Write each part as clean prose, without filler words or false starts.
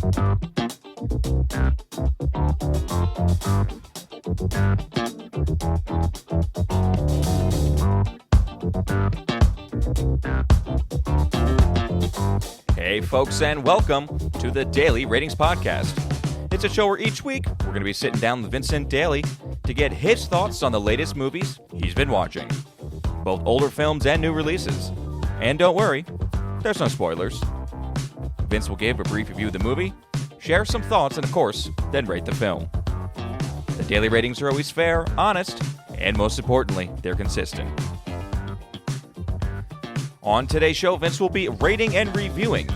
Hey folks, and welcome to the Daily Ratings Podcast. It's a show where each week we're going to be sitting down with Vincent daily to get his thoughts on the latest movies he's been watching, both older films and new releases. And don't worry, there's no spoilers. Vince will give a brief review of the movie, share some thoughts, and of course, then rate the film. The daily ratings are always fair, honest, and most importantly, they're consistent. On today's show, Vince will be rating and reviewing.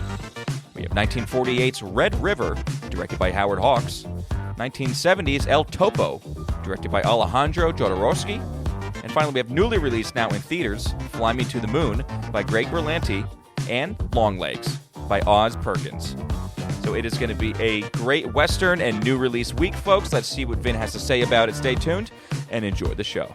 We have 1948's Red River, directed by Howard Hawks, 1970's El Topo, directed by Alejandro Jodorowsky, and finally we have newly released now in theaters, Fly Me to the Moon by Greg Berlanti, and Longlegs by Oz Perkins. So it is going to be a great Western and new release week, folks. Let's see what Vin has to say about it. Stay tuned and enjoy the show.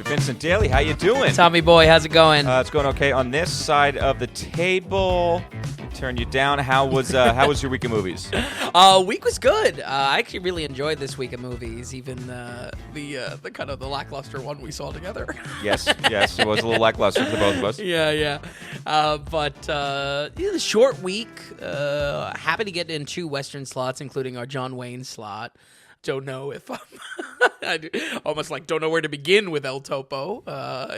Vincent Daly, how you doing? Tommy boy, how's it going? It's going okay on this side of the table. Turn you down. How was your week of movies? Week was good. I actually really enjoyed this week of movies, even the kind of the lackluster one we saw together. Yes, it was a little lackluster for the both of us. Yeah. But the short week. Happy to get in 2 Western slots, including our John Wayne slot. Don't know if almost like don't know where to begin with El Topo.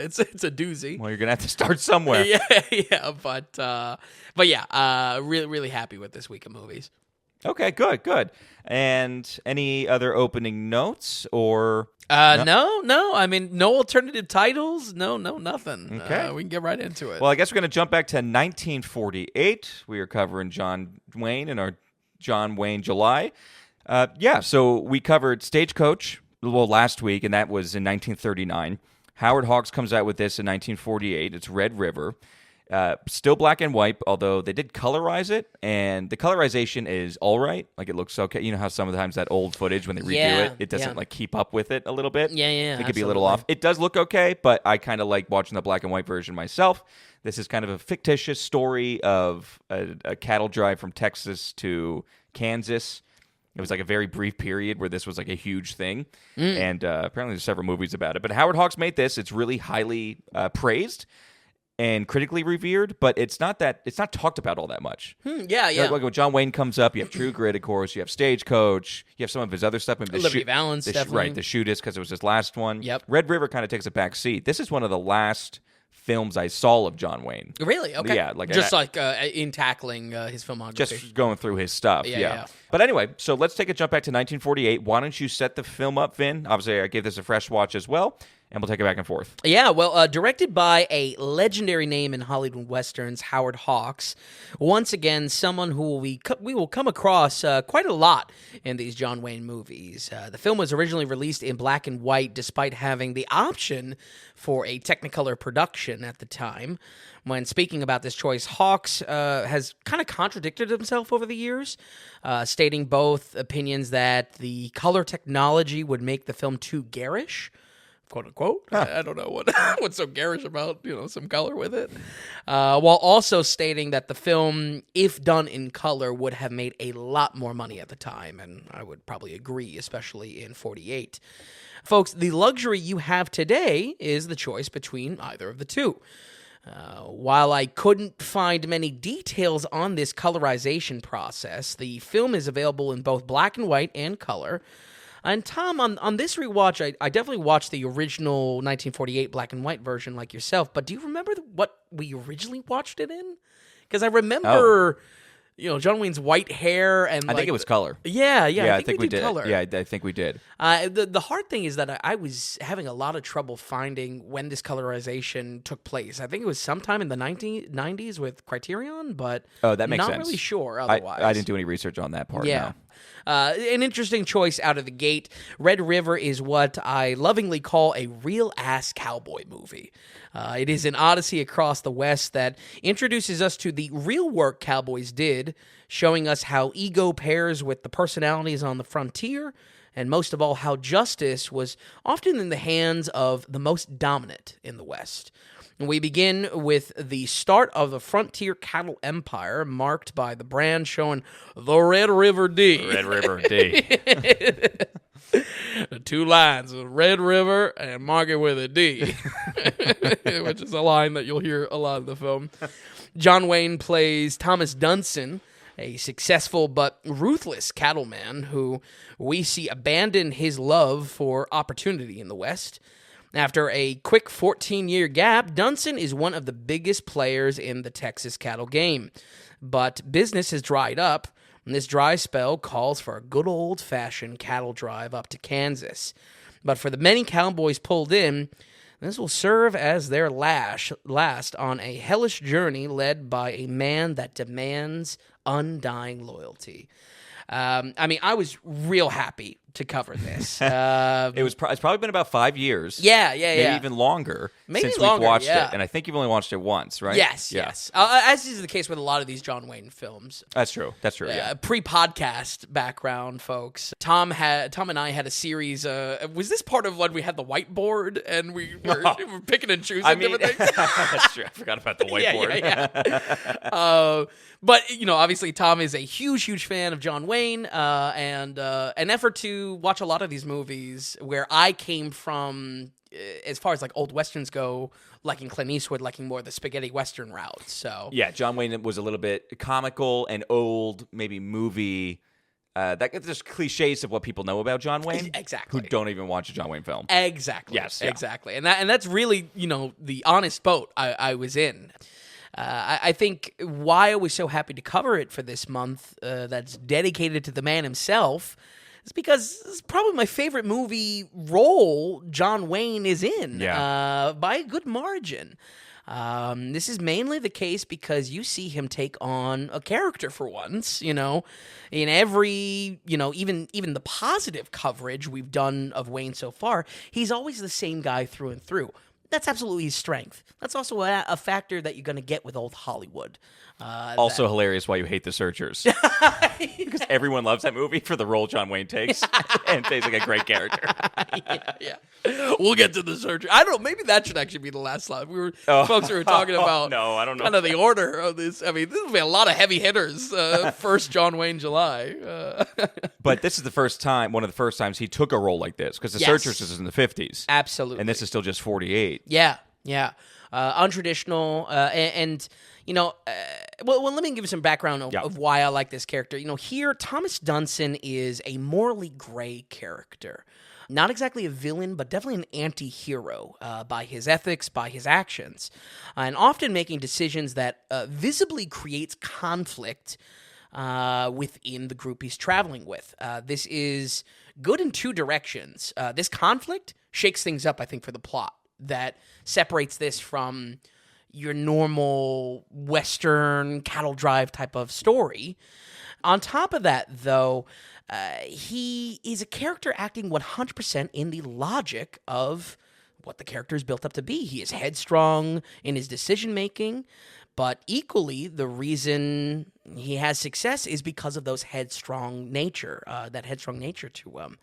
It's a doozy. Well, you're gonna have to start somewhere. Yeah. But yeah, really happy with this week of movies. Okay, good. And any other opening notes or? No. I mean, no alternative titles. No, nothing. Okay, we can get right into it. Well, I guess we're gonna jump back to 1948. We are covering John Wayne in our John Wayne July. So we covered Stagecoach last week, and that was in 1939. Howard Hawks comes out with this in 1948. It's Red River. Still black and white, although they did colorize it, and the colorization is all right. Like, it looks okay. You know how sometimes that old footage, when they redo it doesn't like keep up with it a little bit? Yeah, It could be a little off. It does look okay, but I kind of like watching the black and white version myself. This is kind of a fictitious story of a cattle drive from Texas to Kansas. It was like a very brief period where this was like a huge thing, and apparently there's several movies about it. But Howard Hawks made this. It's really highly praised and critically revered, but it's not talked about all that much. Yeah. Like when John Wayne comes up, you have True Grit, of course. You have Stagecoach. You have some of his other stuff. Maybe Liberty Valance, definitely. Right, the Shootist, because it was his last one. Yep. Red River kind of takes a back seat. This is one of the last films I saw of John Wayne. Really? Okay. Yeah, in tackling his filmography. Just going through his stuff. Yeah. But anyway, so let's take a jump back to 1948. Why don't you set the film up, Vin? Obviously, I gave this a fresh watch as well, and we'll take it back and forth. Yeah, well, directed by a legendary name in Hollywood Westerns, Howard Hawks. Once again, someone who we will come across quite a lot in these John Wayne movies. The film was originally released in black and white, despite having the option for a Technicolor production at the time. When speaking about this choice, Hawks has kind of contradicted himself over the years, stating both opinions that the color technology would make the film too garish, quote unquote. I don't know what's so garish about some color with it. While also stating that the film, if done in color, would have made a lot more money at the time, and I would probably agree, especially in 48. Folks, the luxury you have today is the choice between either of the two. While I couldn't find many details on this colorization process, the film is available in both black and white and color. And Tom, on this rewatch, I definitely watched the original 1948 black and white version like yourself, but do you remember what we originally watched it in? Because I remember... John Wayne's white hair and I think it was color. Yeah. I think we did. Color. Yeah, I think we did. The hard thing is that I was having a lot of trouble finding when this colorization took place. I think it was sometime in the 90s with Criterion, but that makes sense. Not really sure otherwise. I didn't do any research on that part. Yeah. No. An interesting choice out of the gate. Red River is what I lovingly call a real-ass cowboy movie. It is an odyssey across the West that introduces us to the real work cowboys did, showing us how ego pairs with the personalities on the frontier, and most of all, how justice was often in the hands of the most dominant in the West. We begin with the start of the frontier cattle empire, marked by the brand showing the Red River D. Red River D. The two lines, Red River and mark it with a D, which is a line that you'll hear a lot in the film. John Wayne plays Thomas Dunson, a successful but ruthless cattleman who we see abandon his love for opportunity in the West. After a quick 14-year gap, Dunson is one of the biggest players in the Texas cattle game. But business has dried up, and this dry spell calls for a good old-fashioned cattle drive up to Kansas. But for the many cowboys pulled in, this will serve as their last on a hellish journey led by a man that demands undying loyalty. I was real happy to cover this. It's probably been about 5 years. Yeah. Maybe even longer since longer, we've watched yeah. it. And I think you've only watched it once, right? Yes. As is the case with a lot of these John Wayne films. That's true. Yeah. Pre-podcast background, folks. Tom and I had a series. Was this part of when we had the whiteboard and we were picking and choosing different things? That's true. I forgot about the whiteboard. Yeah. But, obviously Tom is a huge fan of John Wayne, and an effort to watch a lot of these movies where I came from, as far as like old Westerns go, liking Clint Eastwood, liking more the spaghetti Western route. So yeah, John Wayne was a little bit comical and old, maybe movie. That just cliches of what people know about John Wayne. Exactly. Who don't even watch a John Wayne film. Exactly. Yes. Yeah. Exactly. And that's really, the honest boat I was in. I think why I was so happy to cover it for this month that's dedicated to the man himself is because it's probably my favorite movie role John Wayne is in by a good margin. This is mainly the case because you see him take on a character for once, in every, even the positive coverage we've done of Wayne so far, he's always the same guy through and through. That's absolutely his strength. That's also a factor that you're going to get with old Hollywood. Hilarious why you hate The Searchers. Because everyone loves that movie for the role John Wayne takes. And takes like a great character. Yeah. We'll get to The Searchers. I don't know. Maybe that should actually be the last slide. Folks were talking about no, I don't know. kind of the order of this. I mean, this will be a lot of heavy hitters. First John Wayne July. But this is one of the first times he took a role like this. Because The Searchers is in the 50s. Absolutely. And this is still just 48. Yeah. Untraditional, well, let me give you some background of why I like this character. Here, Thomas Dunson is a morally gray character. Not exactly a villain, but definitely an anti-hero by his ethics, by his actions, and often making decisions that visibly creates conflict within the group he's traveling with. This is good in two directions. This conflict shakes things up, I think, for the plot. That separates this from your normal Western cattle drive type of story. On top of that, though, he is a character acting 100% in the logic of what the character is built up to be. He is headstrong in his decision-making, but equally, the reason he has success is because of that headstrong nature to him.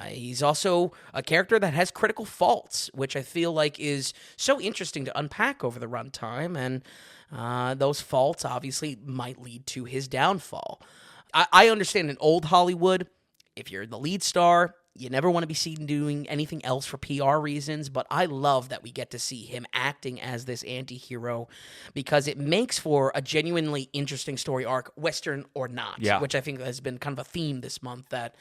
He's also a character that has critical faults, which I feel like is so interesting to unpack over the runtime, and those faults obviously might lead to his downfall. I understand in old Hollywood, if you're the lead star, you never want to be seen doing anything else for PR reasons, but I love that we get to see him acting as this anti-hero because it makes for a genuinely interesting story arc, Western or not, which I think has been kind of a theme this month, that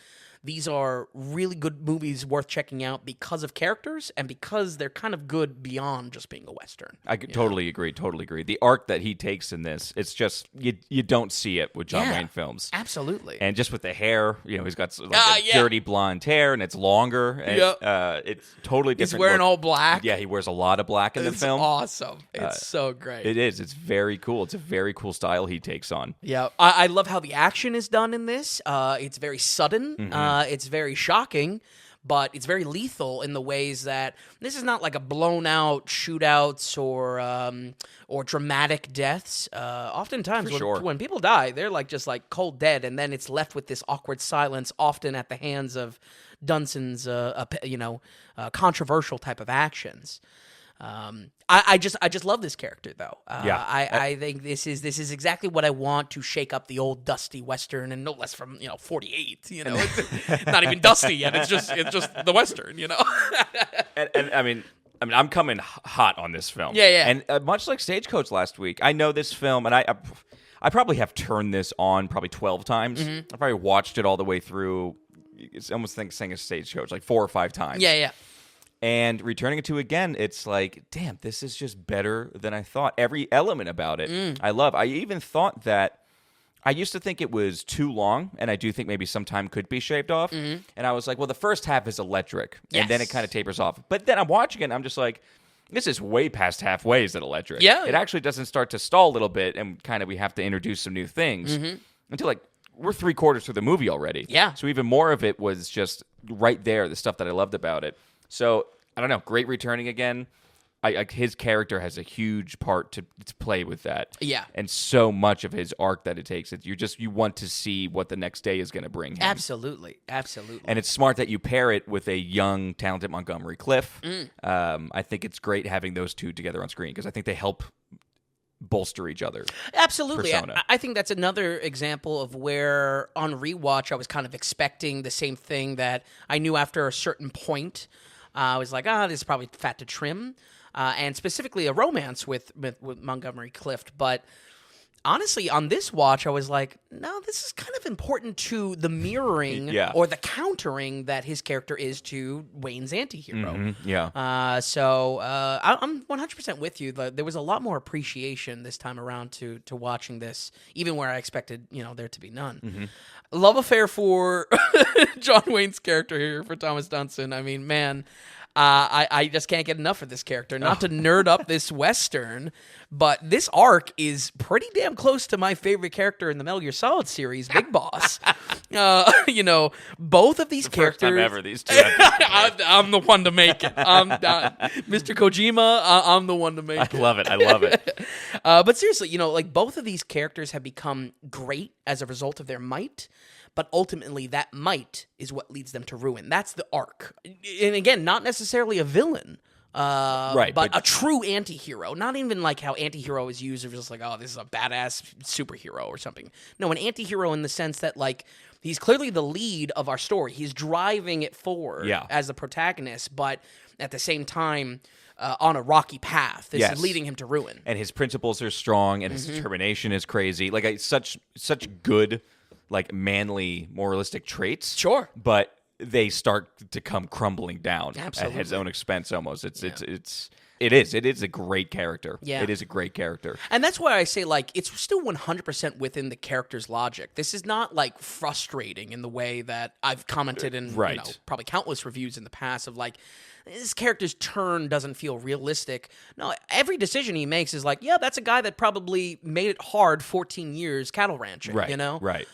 these are really good movies worth checking out because of characters and because they're kind of good beyond just being a Western. I totally agree. The arc that he takes in this, it's just, you don't see it with John Wayne films. Absolutely. And just with the hair, he's got dirty blonde hair, and it's longer. And, it's totally different. He's wearing all black. Yeah, he wears a lot of black in the film. It's awesome. It's so great. It is. It's very cool. It's a very cool style he takes on. Yeah, I love how the action is done in this. It's very sudden. It's very shocking, but it's very lethal in the ways that this is not like a blown out shootouts or dramatic deaths. Oftentimes, when people die, they're just cold dead, and then it's left with this awkward silence, often at the hands of Dunson's controversial type of actions. I just love this character though. I think this is exactly what I want to shake up the old dusty Western, and no less from 48. It's not even dusty yet. It's just the Western. And I mean, I'm coming hot on this film. Yeah. And much like Stagecoach last week, I know this film, and I probably have turned this on probably 12 times. I probably watched it all the way through. It's almost like saying a Stagecoach, like 4 or 5 times. Yeah. And returning it to again, it's like, damn, this is just better than I thought. Every element about it, I love. I even thought that, I used to think it was too long, and I do think maybe some time could be shaved off. And I was like, well, the first half is electric, and then it kind of tapers off. But then I'm watching it, and I'm just like, this is way past halfway is it electric. Yeah. It actually doesn't start to stall a little bit, and kind of we have to introduce some new things until we're 3/4 through the movie already. Yeah. So even more of it was just right there, the stuff that I loved about it. So, I don't know, great returning again. His character has a huge part to play with that. Yeah. And so much of his arc that it takes. You want to see what the next day is going to bring him. Absolutely. And it's smart that you pair it with a young, talented Montgomery Clift. I think it's great having those two together on screen because I think they help bolster each other. Absolutely. I think that's another example of where on rewatch I was kind of expecting the same thing that I knew after a certain point. I was like, this is probably fat to trim. And specifically a romance with Montgomery Clift. But honestly, on this watch, I was like, no, this is kind of important to the mirroring or the countering that his character is to Wayne's antihero. So I'm 100% with you. There was a lot more appreciation this time around to watching this, even where I expected there to be none. Love affair for John Wayne's character here for Thomas Dunson. I mean, man, I just can't get enough of this character. Not to nerd up this Western, but this arc is pretty damn close to my favorite character in the Metal Gear Solid series, Big Boss. Both of these characters. First time ever, these two. I'm the one to make it. Mr. Kojima, I'm the one to make it. I love it. But seriously, both of these characters have become great as a result of their might. But ultimately, that might is what leads them to ruin. That's the arc. And again, not necessarily a villain, but a true anti-hero. Not even like how anti-hero is used, just like, this is a badass superhero or something. No, an anti-hero in the sense that, he's clearly the lead of our story. He's driving it forward as the protagonist, but at the same time, on a rocky path. This is leading him to ruin. And his principles are strong, and his determination is crazy. Such good... manly, moralistic traits. Sure. But they start to come crumbling down Absolutely. at his own expense almost. It is a great character. Yeah. It is a great character. And that's why I say, it's still 100% within the character's logic. This is not, frustrating in the way that I've commented in, probably countless reviews in the past of, this character's turn doesn't feel realistic. No, every decision he makes is that's a guy that probably made it hard 14 years cattle ranching, Right.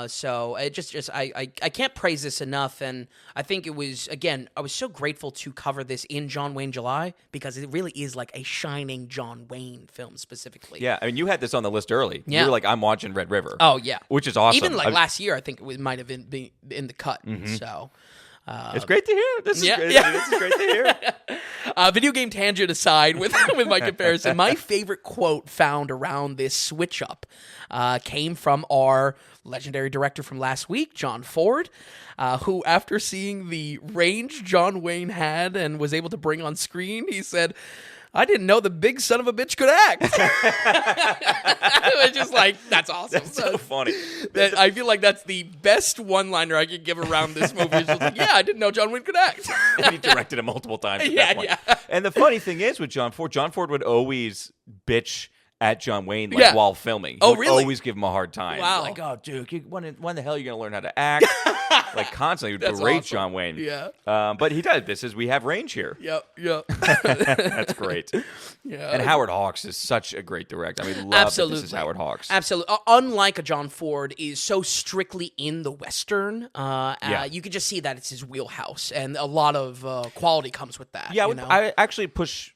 So it just I can't praise this enough, and I think it was, again, I was so grateful to cover this in John Wayne July because it really is a shining John Wayne film specifically. Yeah, I mean, you had this on the list early. Yeah. You were like, I'm watching Red River. Oh, yeah. Which is awesome. Even last year, I think it might have been in the cut, so... it's great to hear. This is great. This is great to hear. Video game tangent aside, with my comparison, my favorite quote found around this switch up came from our legendary director from last week, John Ford, who, after seeing the range John Wayne had and was able to bring on screen, he said, I didn't know the big son of a bitch could act. It was just like, that's awesome. That's so funny. I feel like that's the best one-liner I could give around this movie. It's just like, yeah, I didn't know John Wayne could act. And he directed it multiple times at Yeah, that point. yeah. And the funny thing is with John Ford would always bitch at John Wayne while filming. Oh, He would really? always give him a hard time. Wow. Like, oh, dude, when the hell are you going to learn how to act? Like, constantly would That's berate awesome. John Wayne. Yeah. But he does. This is, we have range here. Yep. That's great. Yeah. And Howard Hawks is such a great director. I mean, love that this is Howard Hawks. Absolutely. Unlike a John Ford is so strictly in the Western, you could just see that it's his wheelhouse, and a lot of quality comes with that. Yeah, you know? I actually push.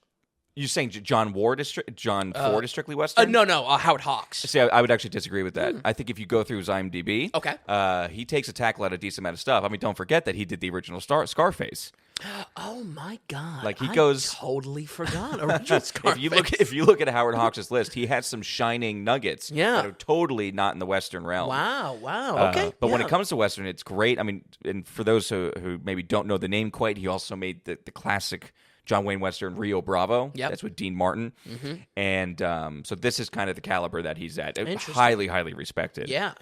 You saying John Ford is strictly Western? No, Howard Hawks. See, I would actually disagree with that. I think if you go through his IMDb, Okay. he takes a tackle at a decent amount of stuff. I mean, don't forget that he did the original Scarface. Oh my God! Like, he goes- totally forgot. Original Scarface. If you look at Howard Hawks' list, he has some shining nuggets Yeah. that are totally not in the Western realm. Wow. Okay. But when yeah. it comes to Western, it's great. I mean, and for those who maybe don't know the name quite, he also made the classic John Wayne Western Rio Bravo. Yep. That's with Dean Martin. And so this is kind of the caliber that he's at. Interesting. Highly, highly respected. Yeah,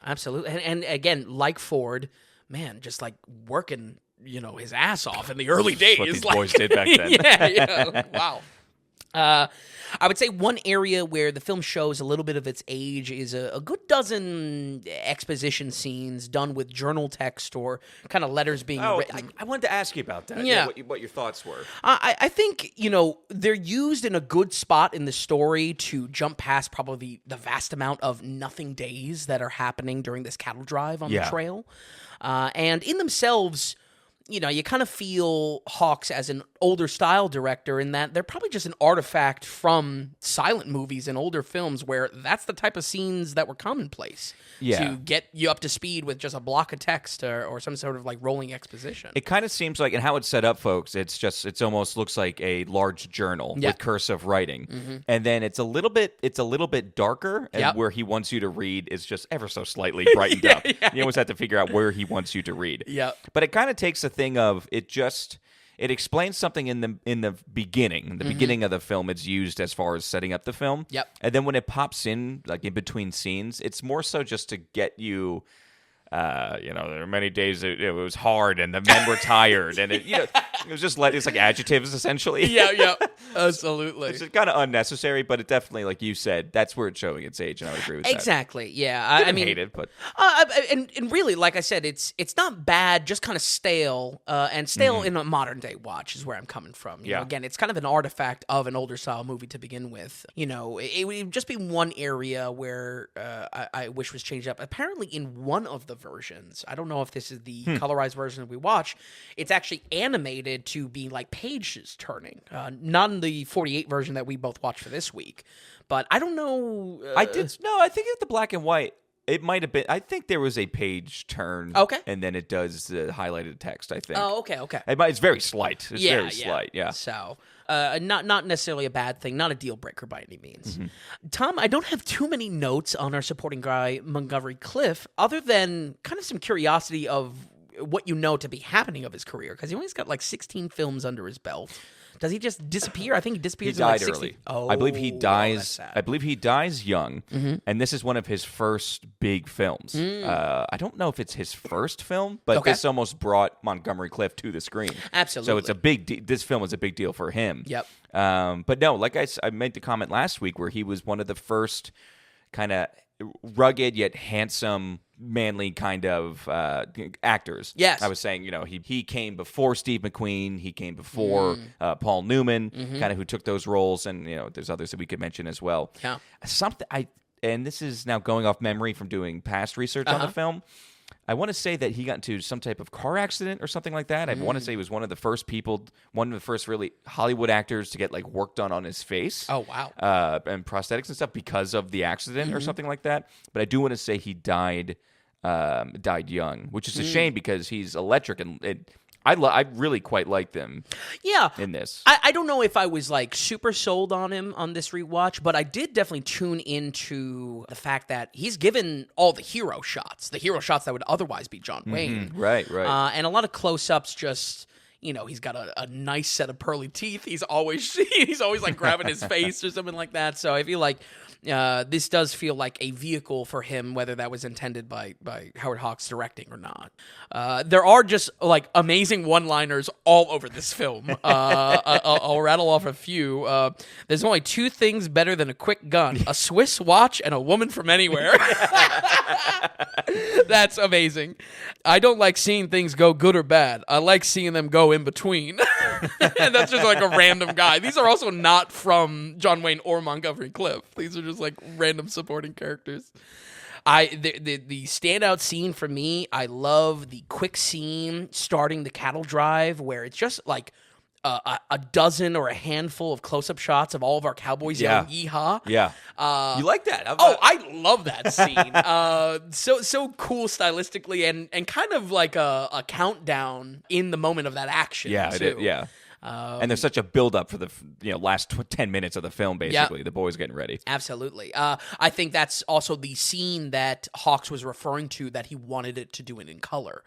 absolutely. And again, like Ford, man, just like working, his ass off in the early days. What these like, boys did back then. yeah. Wow. I would say one area where the film shows a little bit of its age is a good dozen exposition scenes done with journal text or kind of letters being written. I wanted to ask you about that. Yeah. What your thoughts were. I think, they're used in a good spot in the story to jump past probably the vast amount of nothing days that are happening during this cattle drive on the trail. And in themselves, you kind of feel Hawks as an older style director in that they're probably just an artifact from silent movies and older films where that's the type of scenes that were commonplace to get you up to speed with just a block of text or some sort of like rolling exposition. It kind of seems like, and how it's set up, folks, it's almost looks like a large journal with cursive writing, and then it's a little bit darker, and where he wants you to read is just ever so slightly brightened up. You almost have to figure out where he wants you to read. Yeah, but it kind of takes a thing of it explains something in the beginning. In the beginning of the film, it's used as far as setting up the film. Yep. And then when it pops in, like in between scenes, it's more so just to get you. There are many days it was hard and the men were tired, and it was just it's like adjectives essentially. Yeah, absolutely. It's kind of unnecessary, but it definitely, like you said, that's where it's showing its age, and I would agree with that. Exactly. Yeah, I mean, hate it, but and really, like I said, it's not bad, just kind of stale, and stale in a modern day watch is where I'm coming from. You know, again, it's kind of an artifact of an older style movie to begin with. It would just be one area where I wish was changed up. Apparently, in one of the versions, I don't know if this is the colorized version that we watch, it's actually animated to be like pages turning, not in the 48 version that we both watched for this week, but I don't know. I think it's the black and white. It might have been. I think there was a page turn. Okay. And then it does the highlighted text, I think. Oh, okay. It's very slight. It's very slight, yeah. So, not necessarily a bad thing, not a deal breaker by any means. Tom, I don't have too many notes on our supporting guy, Montgomery Clift, other than kind of some curiosity of what to be happening of his career, because he only's got like 16 films under his belt. Does he just disappear? I think he disappears. He died in like 60. early. Oh, I believe he dies. that's sad. I believe he dies young, and this is one of his first big films. I don't know if it's his first film, but this almost brought Montgomery Clift to the screen. Absolutely. So it's a big. This film was a big deal for him. Yep. But no, like I made the comment last week where he was one of the first kind of rugged yet handsome, manly kind of actors. Yes. I was saying, he came before Steve McQueen. He came before Paul Newman, kind of who took those roles. And, there's others that we could mention as well. Yeah. And this is now going off memory from doing past research on the film. I want to say that he got into some type of car accident or something like that. I want to say he was one of the first really Hollywood actors to get like work done on his face. Oh, wow. And prosthetics and stuff because of the accident or something like that. But I do want to say he died young, which is a shame because he's electric and I really quite liked him. Yeah, in this, I don't know if I was like super sold on him on this rewatch, but I did definitely tune into the fact that he's given all the hero shots that would otherwise be John Wayne. Right. And a lot of close-ups just he's got a nice set of pearly teeth. He's always like grabbing his face or something like that. So I feel like this does feel like a vehicle for him, whether that was intended by Howard Hawks directing or not. There are just like amazing one-liners all over this film. I'll rattle off a few. There's only two things better than a quick gun: a Swiss watch and a woman from anywhere. That's amazing. I don't like seeing things go good or bad. I like seeing them go in between. And that's just like a random guy. These are also not from John Wayne or Montgomery Clift. These are just like random supporting characters. The standout scene for me, I love the quick scene starting the cattle drive where it's just like a dozen or a handful of close-up shots of all of our cowboys yelling "Yeehaw!" Yeah, you like that? I love that scene. So cool stylistically, and kind of like a countdown in the moment of that action. Yeah, too. yeah. And there's such a build-up for the last 10 minutes of the film, basically. Yep. The boys getting ready. Absolutely. I think that's also the scene that Hawks was referring to, that he wanted it to do it in color.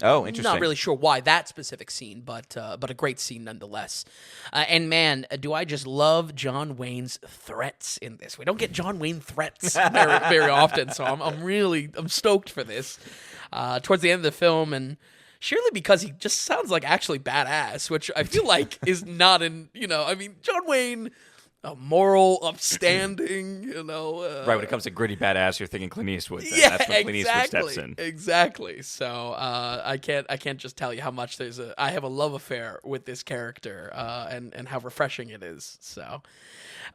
Oh, interesting. Not really sure why that specific scene, but a great scene nonetheless. And man, do I just love John Wayne's threats in this. We don't get John Wayne threats very, very often, so I'm stoked for this. Towards the end of the film, and surely because he just sounds like actually badass, which I feel like is not John Wayne, a moral, upstanding, right, when it comes to gritty badass, you're thinking Clint Eastwood. That's when Clint Eastwood steps in. Exactly. So I can't just tell you how much I have a love affair with this character, and how refreshing it is. So.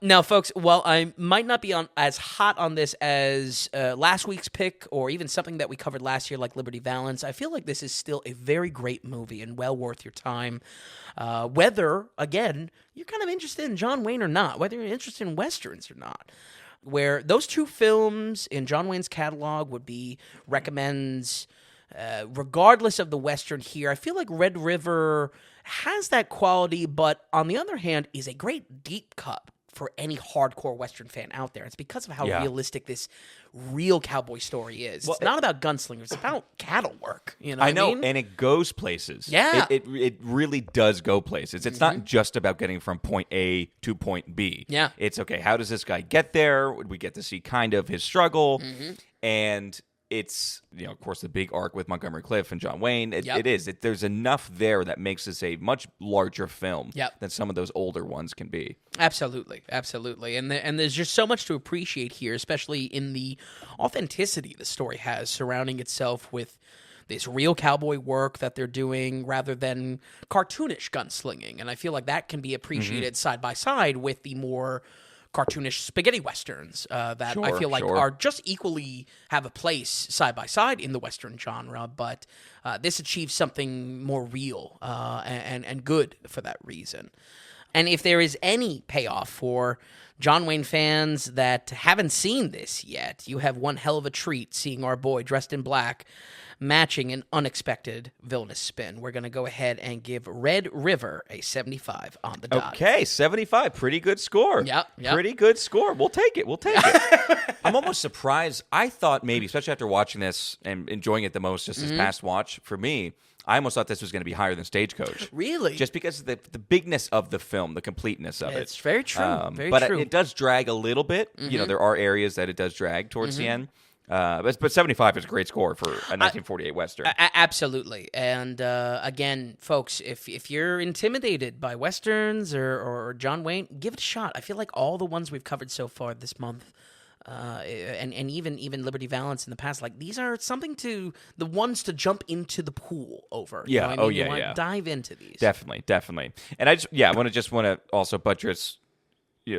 Now, folks, while I might not be as hot on this as last week's pick or even something that we covered last year like Liberty Valance, I feel like this is still a very great movie and well worth your time. Whether, again, you're kind of interested in John Wayne or not, whether you're interested in Westerns or not, where those two films in John Wayne's catalog would be recommends, regardless of the Western here. I feel like Red River has that quality, but on the other hand is a great deep cut for any hardcore Western fan out there. It's because of how realistic this real cowboy story is. Well, it's not about gunslingers. It's about cattle work. I know, and it goes places. Yeah. It really does go places. It's not just about getting from point A to point B. Yeah. It's, okay, how does this guy get there? We get to see kind of his struggle. And it's, of course, the big arc with Montgomery Clift and John Wayne. It is. There's enough there that makes this a much larger film than some of those older ones can be. Absolutely. And there's just so much to appreciate here, especially in the authenticity the story has surrounding itself with this real cowboy work that they're doing rather than cartoonish gunslinging. And I feel like that can be appreciated side by side with the more cartoonish spaghetti westerns that I feel like are just equally have a place side by side in the Western genre, but this achieves something more real and good for that reason. And if there is any payoff for John Wayne fans that haven't seen this yet, you have one hell of a treat seeing our boy dressed in black matching an unexpected villainous spin. We're going to go ahead and give Red River a 75 on the dot. Okay, 75. Pretty good score. Yep. Pretty good score. We'll take it. I'm almost surprised. I thought maybe, especially after watching this and enjoying it the most just this past watch, for me, I almost thought this was going to be higher than Stagecoach. Really? Just because of the bigness of the film, the completeness of it. It's very true. But it does drag a little bit. There are areas that it does drag towards the end. But 75 is a great score for a 1948 Western. Absolutely. And again, folks, if you're intimidated by Westerns or John Wayne, give it a shot. I feel like all the ones we've covered so far this month, and even Liberty Valance in the past, like these are the ones to jump into the pool over. Yeah. You want to dive into these. Definitely. And I want to also buttress,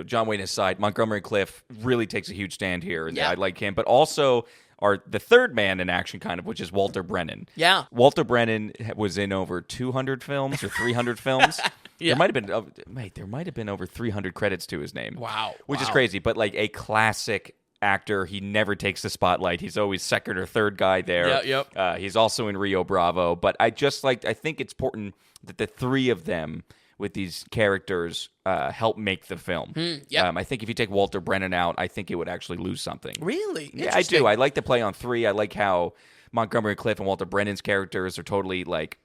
John Wayne aside, Montgomery Clift really takes a huge stand here, and I like him. But also the third man in action, kind of, which is Walter Brennan. Yeah, Walter Brennan was in over 200 films or 300 films. There might have been over 300 credits to his name. Wow, which is crazy. But like a classic actor, he never takes the spotlight. He's always second or third guy there. Yep. He's also in Rio Bravo. But I think it's important that the three of them with these characters help make the film. I think if you take Walter Brennan out, I think it would actually lose something. Really? Yeah, I do. I like the play on three. I like how Montgomery Clift and Walter Brennan's characters are totally like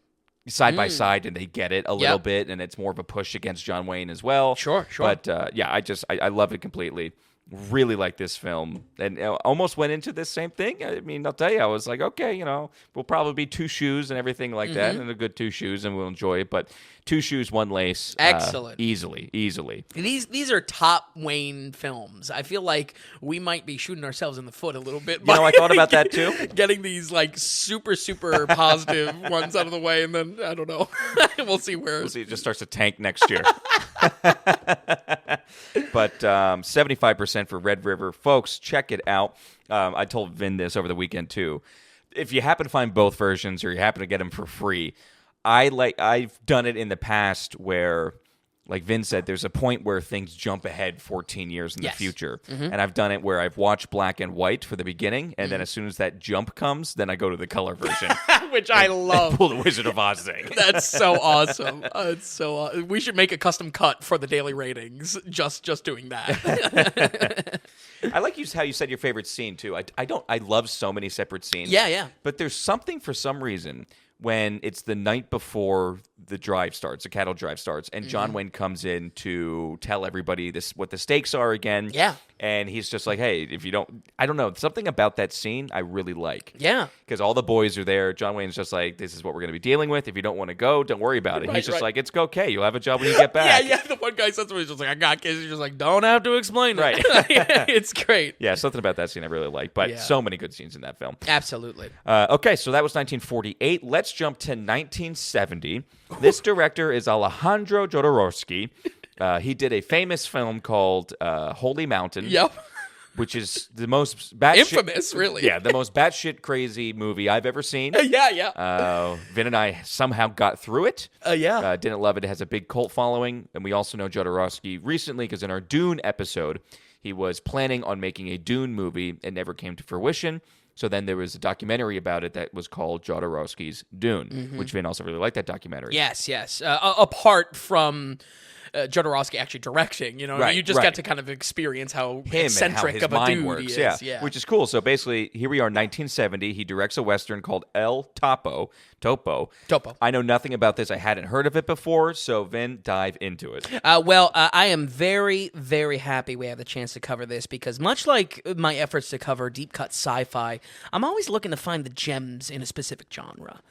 side by side, and they get it a little bit, and it's more of a push against John Wayne as well. Sure. But I love it completely. Really like this film, and almost went into this same thing. I mean, I'll tell you, I was like, okay, we'll probably be 2 shoes and everything like that, and a good 2 shoes, and we'll enjoy it. But 2 shoes, 1 lace, excellent, easily. These are top Wayne films. I feel like we might be shooting ourselves in the foot a little bit. I thought about that too. Getting these like super positive ones out of the way, and then I don't know. We'll see where. We'll see. It just starts to tank next year. But 75% for Red River. Folks, check it out. I told Vin this over the weekend, too. If you happen to find both versions or you happen to get them for free, I've done it in the past where, like Vin said, there's a point where things jump ahead 14 years in the future. And I've done it where I've watched black and white for the beginning, and then as soon as that jump comes, then I go to the color version. Which I love. And pull the Wizard of Oz thing. That's so awesome. It's so awesome. We should make a custom cut for the daily ratings just doing that. I like how you said your favorite scene, too. I love so many separate scenes. Yeah. But there's something, for some reason, when it's the night before the cattle drive starts, and John Wayne comes in to tell everybody what the stakes are again. Yeah. And he's just like, hey, if you don't, I don't know, something about that scene I really like. Yeah. Because all the boys are there. John Wayne's just like, this is what we're going to be dealing with. If you don't want to go, don't worry about it. He's just like, it's okay. You'll have a job when you get back. Yeah. The one guy says to me, he's just like, I got kids. He's just like, don't have to explain it. Right. It's great. Yeah, something about that scene I really like. But so many good scenes in that film. Absolutely. Okay, so that was 1948. Let's jump to 1970. This director is Alejandro Jodorowsky. He did a famous film called Holy Mountain. Yep. Which is the most batshit... Infamous, really. Yeah, the most batshit crazy movie I've ever seen. Yeah. Vin and I somehow got through it. Didn't love it. It has a big cult following. And we also know Jodorowsky recently because in our Dune episode, he was planning on making a Dune movie. It never came to fruition. So then there was a documentary about it that was called Jodorowsky's Dune, which Vin also really liked that documentary. Yes. Apart from... Jodorowsky actually directing, you just got to kind of experience how eccentric and how his of a mind dude works, he is. Yeah, which is cool. So basically, here we are, 1970. He directs a Western called Topo. I know nothing about this. I hadn't heard of it before, so Vin, dive into it. I am very, very happy we have the chance to cover this because much like my efforts to cover deep cut sci-fi, I'm always looking to find the gems in a specific genre.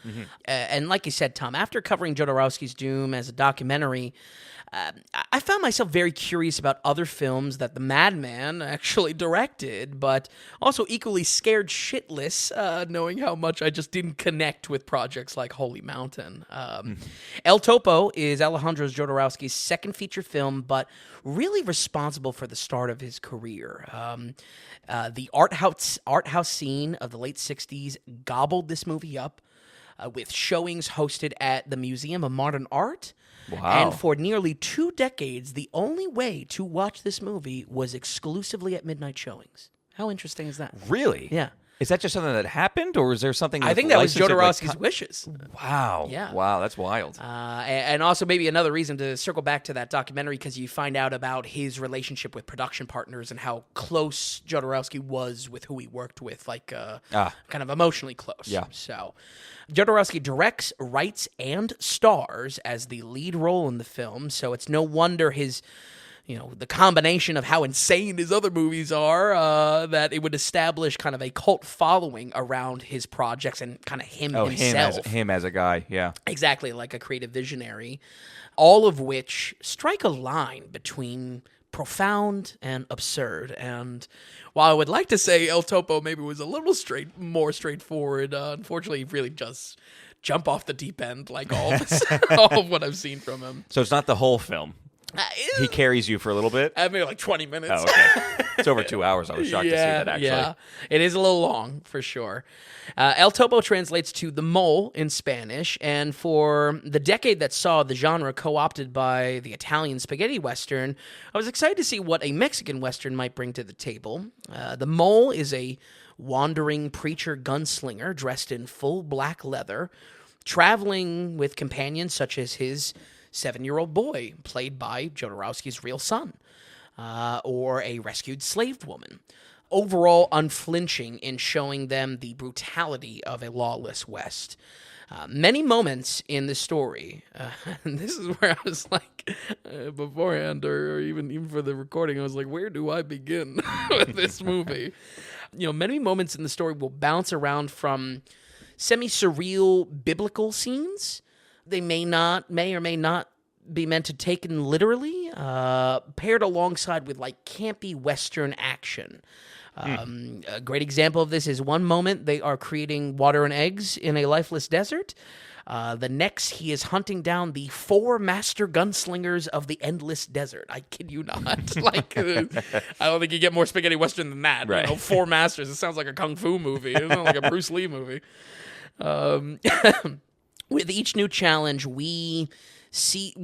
And like you said, Tom, after covering Jodorowsky's Doom as a documentary, I found myself very curious about other films that the madman actually directed, but also equally scared shitless, knowing how much I just didn't connect with projects like Holy Mountain. El Topo is Alejandro Jodorowsky's second feature film, but really responsible for the start of his career. The art house scene of the late 60s gobbled this movie up, with showings hosted at the Museum of Modern Art. Wow. And for nearly 2 decades, the only way to watch this movie was exclusively at midnight showings. How interesting is that? Really? Yeah. Is that just something that happened, or is there something? I think that was Jodorowsky's wishes. Wow. Yeah. Wow, that's wild. And also maybe another reason to circle back to that documentary because you find out about his relationship with production partners and how close Jodorowsky was with who he worked with, like kind of emotionally close. Yeah. So Jodorowsky directs, writes, and stars as the lead role in the film. So it's no wonder his... the combination of how insane his other movies are, that it would establish kind of a cult following around his projects and kind of himself. Him as a guy, yeah. Exactly, like a creative visionary. All of which strike a line between profound and absurd. And while I would like to say El Topo maybe was a little more straightforward, unfortunately, he really does jump off the deep end like all of what I've seen from him. So it's not the whole film. He carries you for a little bit? Maybe like 20 minutes. Oh, okay. It's over 2 hours. I was shocked to see that, actually. Yeah, it is a little long, for sure. El Topo translates to the mole in Spanish, and for the decade that saw the genre co-opted by the Italian spaghetti western, I was excited to see what a Mexican western might bring to the table. The mole is a wandering preacher gunslinger dressed in full black leather, traveling with companions such as his 7-year-old boy, played by Jodorowsky's real son, or a rescued slave woman. Overall, unflinching in showing them the brutality of a lawless West. Many moments in the story, and this is where I was like, beforehand, or even for the recording, I was like, where do I begin with this movie? Many moments in the story will bounce around from semi-surreal biblical scenes. They may or may not be meant to taken literally, paired alongside with like campy Western action. A great example of this is one moment they are creating water and eggs in a lifeless desert. The next, he is hunting down the 4 master gunslingers of the endless desert. I kid you not. I don't think you get more spaghetti Western than that. Right. 4 masters. It sounds like a kung fu movie. It sounds like a Bruce Lee movie. With each new challenge, we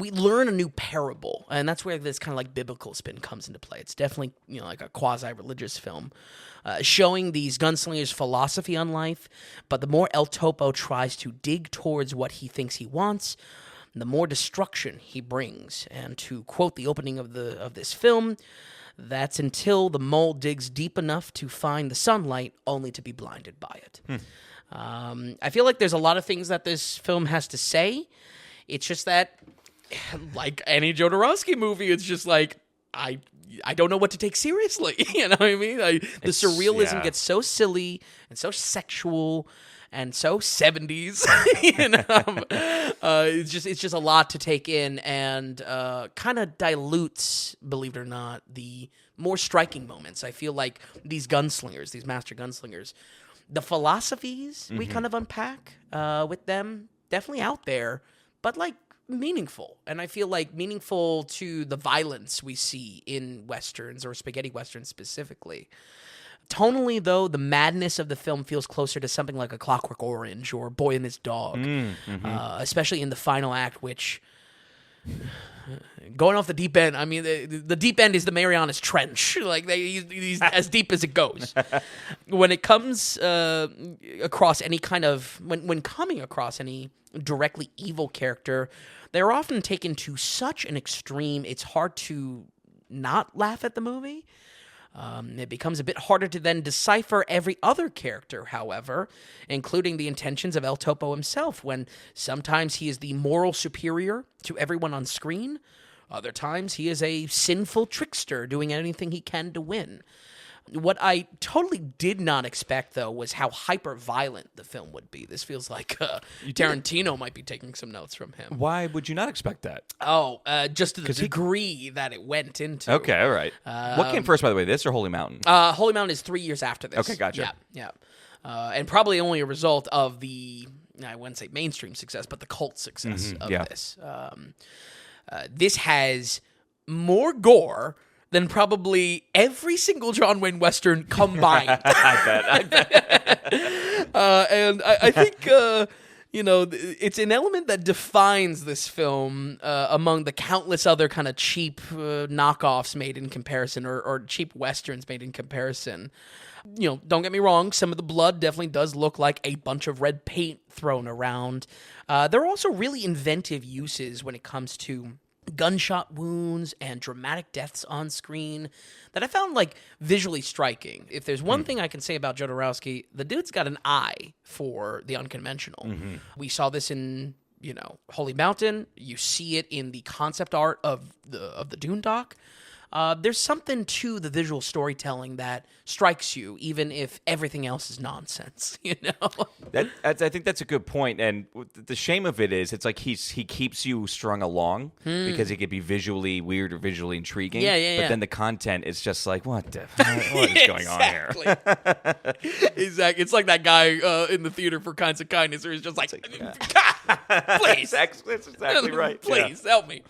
learn a new parable, and that's where this kind of like biblical spin comes into play. It's definitely like a quasi-religious film, showing these gunslingers' philosophy on life. But the more El Topo tries to dig towards what he thinks he wants, the more destruction he brings. And to quote the opening of this film, that's until the mole digs deep enough to find the sunlight, only to be blinded by it. I feel like there's a lot of things that this film has to say. It's just that, like any Jodorowsky movie, it's just like, I don't know what to take seriously. You know what I mean? The surrealism gets so silly and so sexual and so 70s. It's just a lot to take in, and kind of dilutes, believe it or not, the more striking moments. I feel like these master gunslingers, the philosophies we kind of unpack with them, definitely out there, but like meaningful. And I feel like meaningful to the violence we see in Westerns, or spaghetti Westerns specifically. Tonally, though, the madness of the film feels closer to something like A Clockwork Orange or Boy and His Dog, especially in the final act, which, going off the deep end, I mean, the deep end is the Marianas Trench. Like, he's as deep as it goes. When it comes across any kind of, when coming across any directly evil character, they're often taken to such an extreme, it's hard to not laugh at the movie. It becomes a bit harder to then decipher every other character, however, including the intentions of El Topo himself, when sometimes he is the moral superior to everyone on screen, other times he is a sinful trickster doing anything he can to win. What I totally did not expect, though, was how hyper-violent the film would be. This feels like Tarantino might be taking some notes from him. Why would you not expect that? Just to the degree that it went into. Okay, all right. What came first, by the way, this or Holy Mountain? Holy Mountain is 3 years after this. Okay, gotcha. Yeah. And probably only a result of the, I wouldn't say mainstream success, but the cult success of this. This has more gore than probably every single John Wayne Western combined. I bet. And I think, it's an element that defines this film among the countless other kind of cheap knockoffs made in comparison, or cheap Westerns made in comparison. Don't get me wrong, some of the blood definitely does look like a bunch of red paint thrown around. There are also really inventive uses when it comes to gunshot wounds and dramatic deaths on screen that I found like visually striking. If there's one thing I can say about Jodorowsky, the dude's got an eye for the unconventional. We saw this in, Holy Mountain. You see it in the concept art of the Dune doc. There's something to the visual storytelling that strikes you, even if everything else is nonsense. I think that's a good point. And the shame of it is, it's like he keeps you strung along because it could be visually weird or visually intriguing. But then the content is just like, what is going on here? Exactly. It's like that guy in the theater for Kinds of Kindness, where he's just like, please, that's exactly right. Please help me.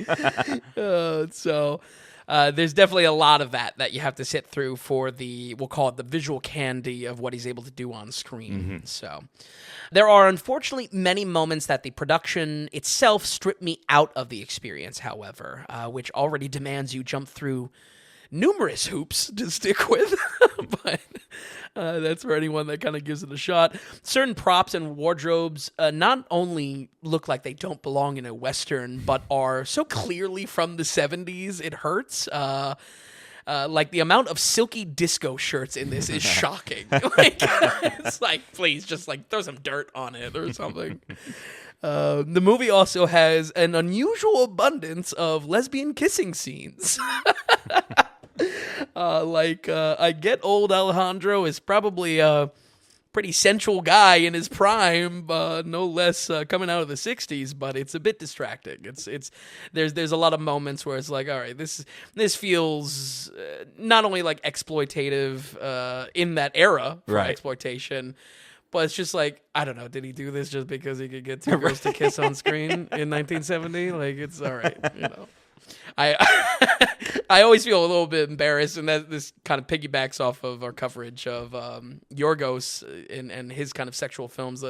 There's definitely a lot of that you have to sit through for we'll call it the visual candy of what he's able to do on screen. So there are unfortunately many moments that the production itself stripped me out of the experience, however, which already demands you jump through numerous hoops to stick with. But that's for anyone that kind of gives it a shot. Certain props and wardrobes not only look like they don't belong in a Western, but are so clearly from the 70s, it hurts. Like, the amount of silky disco shirts in this is shocking. Like, it's like, please, just, like, throw some dirt on it or something. The movie also has an unusual abundance of lesbian kissing scenes. I get old Alejandro is probably a pretty sensual guy in his prime, no less coming out of the 60s, but it's a bit distracting. There's a lot of moments where it's like, all right, this feels not only like exploitative in that era for exploitation, but it's just like, I don't know, did he do this just because he could get two girls to kiss on screen in 1970? Like, it's all right, you know. I always feel a little bit embarrassed, and that this kind of piggybacks off of our coverage of Yorgos and his kind of sexual films.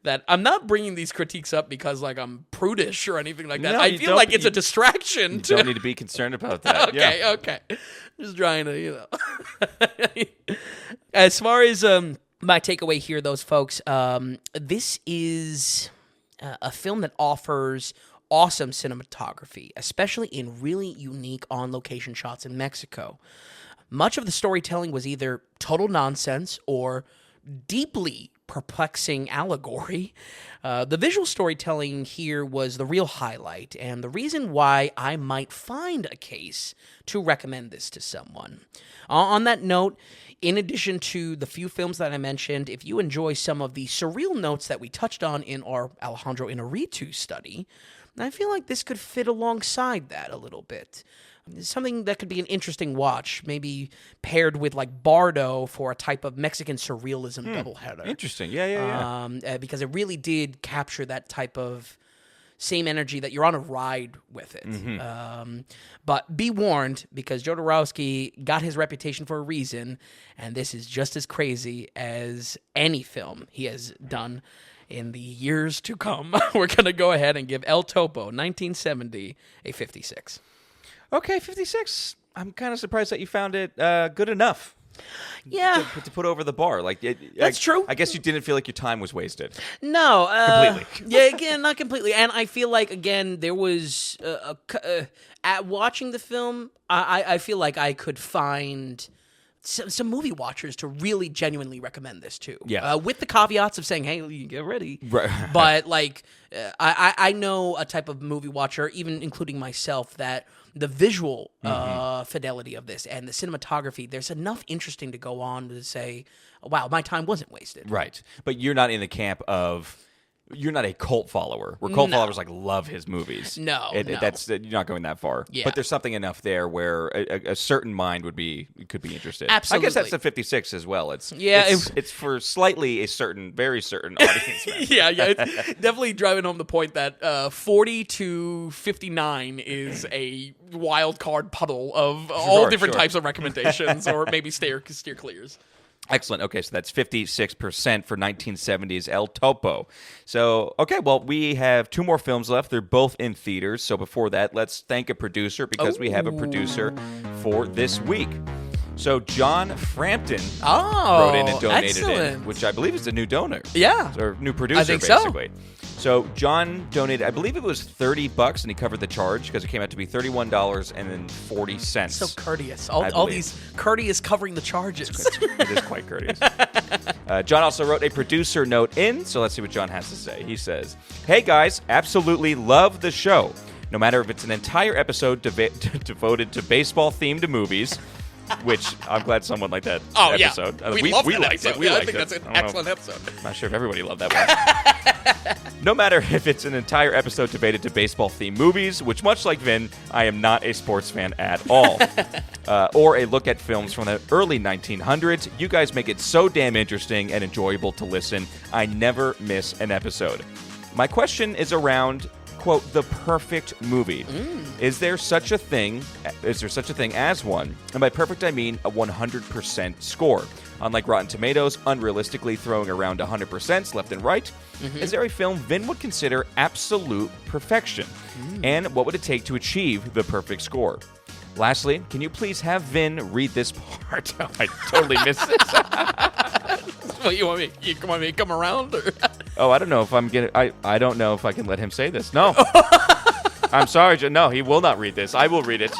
That I'm not bringing these critiques up because like I'm prudish or anything like that. No, I feel like it's a distraction. You don't need to be concerned about that. Okay. Just trying to, you know. As far as my takeaway here, those folks, this is a film that offers awesome cinematography, especially in really unique on-location shots in Mexico. Much of the storytelling was either total nonsense or deeply perplexing allegory. The visual storytelling here was the real highlight, and the reason why I might find a case to recommend this to someone. On that note, in addition to the few films that I mentioned, if you enjoy some of the surreal notes that we touched on in our Alejandro Inarritu study, I feel like this could fit alongside that a little bit. Something that could be an interesting watch, maybe paired with like Bardo for a type of Mexican surrealism doubleheader. Interesting, yeah. Because it really did capture that type of same energy that you're on a ride with it. Mm-hmm. But be warned, because Jodorowsky got his reputation for a reason, and this is just as crazy as any film he has done in the years to come. We're going to go ahead and give El Topo, 1970, a 56. Okay, 56. I'm kind of surprised that you found it good enough. Yeah. To put over the bar. That's true. I guess you didn't feel like your time was wasted. No. Completely. Yeah, again, not completely. And I feel like, again, there was, at watching the film, I feel like I could find some movie watchers to really genuinely recommend this to. Yeah. With the caveats of saying, hey, you get ready. Right. But, like, I know a type of movie watcher, even including myself, that the visual fidelity of this and the cinematography, there's enough interesting to go on to say, wow, my time wasn't wasted. Right. But you're not in the camp of... You're not a cult follower, where cult followers like love his movies. No. You're not going that far. Yeah. But there's something enough there where a certain mind could be interested. Absolutely. I guess that's the 56 as well. It's for slightly a very certain audience. Yeah. It's definitely driving home the point that 40 to 59 is a wild card puddle of all different types of recommendations, or maybe steer clears. Excellent. Okay, so that's 56% for 1970s El Topo. So, okay, well, we have two more films left. They're both in theaters. So before that, let's thank a producer, because we have a producer for this week. So Jon Frampton wrote in and donated in, which I believe is a new donor. Yeah. Or new producer, I think basically. So John donated, I believe it was $30, and he covered the charge because it came out to be $31.40. So courteous. All these courteous covering the charges. It is quite courteous. John also wrote a producer note in, so let's see what John has to say. He says, "Hey guys, absolutely love the show. No matter if it's an entire episode devoted to baseball-themed movies," which I'm glad someone liked that episode. Yeah. We liked it. We I liked think it. that's an excellent episode. I'm not sure if everybody loved that one. No matter if it's an entire episode devoted to baseball-themed movies, which, much like Vin, I am not a sports fan at all, or a look at films from the early 1900s, you guys make it so damn interesting and enjoyable to listen. I never miss an episode. My question is around, quote, the perfect movie. Is there such a thing as one? And by perfect, I mean a 100% score. Unlike Rotten Tomatoes, unrealistically throwing around 100% left and right, is there a film Vin would consider absolute perfection? And what would it take to achieve the perfect score? Lastly, can you please have Vin read this part? Oh, I totally missed this. What, you want me to come around? Or? Oh, I don't know if I'm gonna. I don't know if I can let him say this. No. I'm sorry, no, he will not read this. I will read it.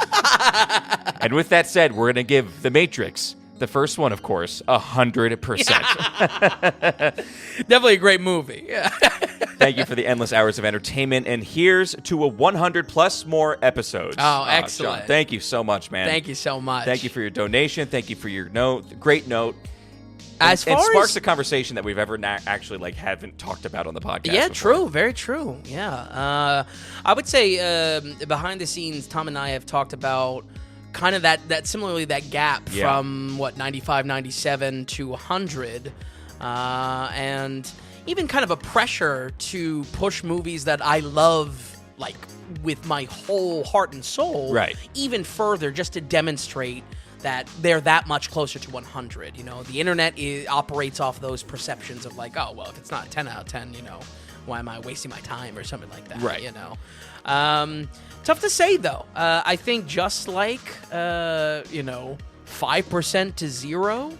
And with that said, we're going to give The Matrix, the first one, of course, 100%. Definitely a great movie. Yeah. Thank you for the endless hours of entertainment, and here's to a 100 plus more episodes. Oh, excellent. John, thank you so much, man. Thank you so much. Thank you for your donation. Thank you for your note. Great note. It sparks a conversation that we've ever actually haven't talked about on the podcast. Yeah, before. true. Very true. Yeah. I would say behind the scenes, Tom and I have talked about kind of that similarly that gap from 95, 97 to 100, and even kind of a pressure to push movies that I love, like with my whole heart and soul, right, even further, just to demonstrate that they're that much closer to 100. You know, the internet operates off those perceptions of like, oh, well, if it's not a 10 out of 10, you know, why am I wasting my time or something like that? Right. You know, tough to say though. I think just like 5% to 0.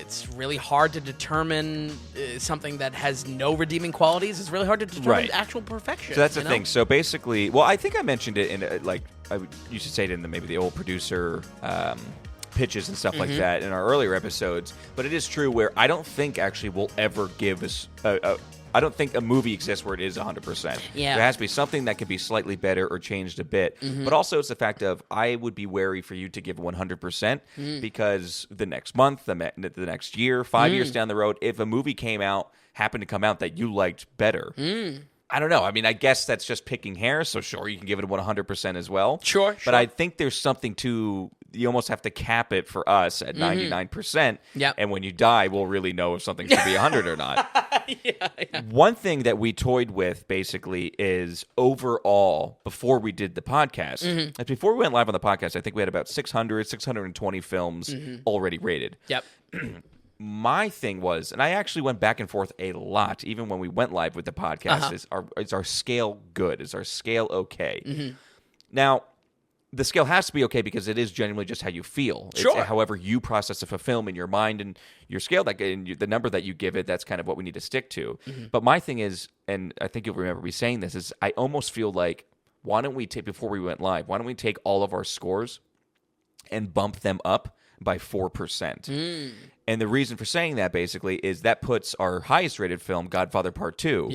It's really hard to determine something that has no redeeming qualities. It's really hard to determine actual perfection. So that's the thing. So basically, well, I think I mentioned it in I used to say it in maybe the old producer pitches and stuff like that in our earlier episodes. But it is true where I don't think actually we'll ever give us I don't think a movie exists where it is 100%. Yeah. There has to be something that could be slightly better or changed a bit. But also it's the fact of I would be wary for you to give 100% because the next month, the next year, 5 years down the road, if a movie happened to come out that you liked better, I don't know. I mean, I guess that's just picking hairs, so sure, you can give it 100% as well. Sure. But I think there's something to, you almost have to cap it for us at 99%. Yep. And when you die, we'll really know if something should be 100 or not. Yeah. One thing that we toyed with, basically, is overall, before we did the podcast, like before we went live on the podcast, I think we had about 620 films already rated. Yep. My thing was, and I actually went back and forth a lot, even when we went live with the podcast, is our scale good? Is our scale okay? Now, the scale has to be okay because it is genuinely just how you feel. Sure. It's however you process a film in your mind, and your scale, and the number that you give it, that's kind of what we need to stick to. But my thing is, and I think you'll remember me saying this, is I almost feel like, why don't we take, before we went live, why don't we take all of our scores and bump them up by 4%? And the reason for saying that, basically, is that puts our highest rated film, Godfather Part 2,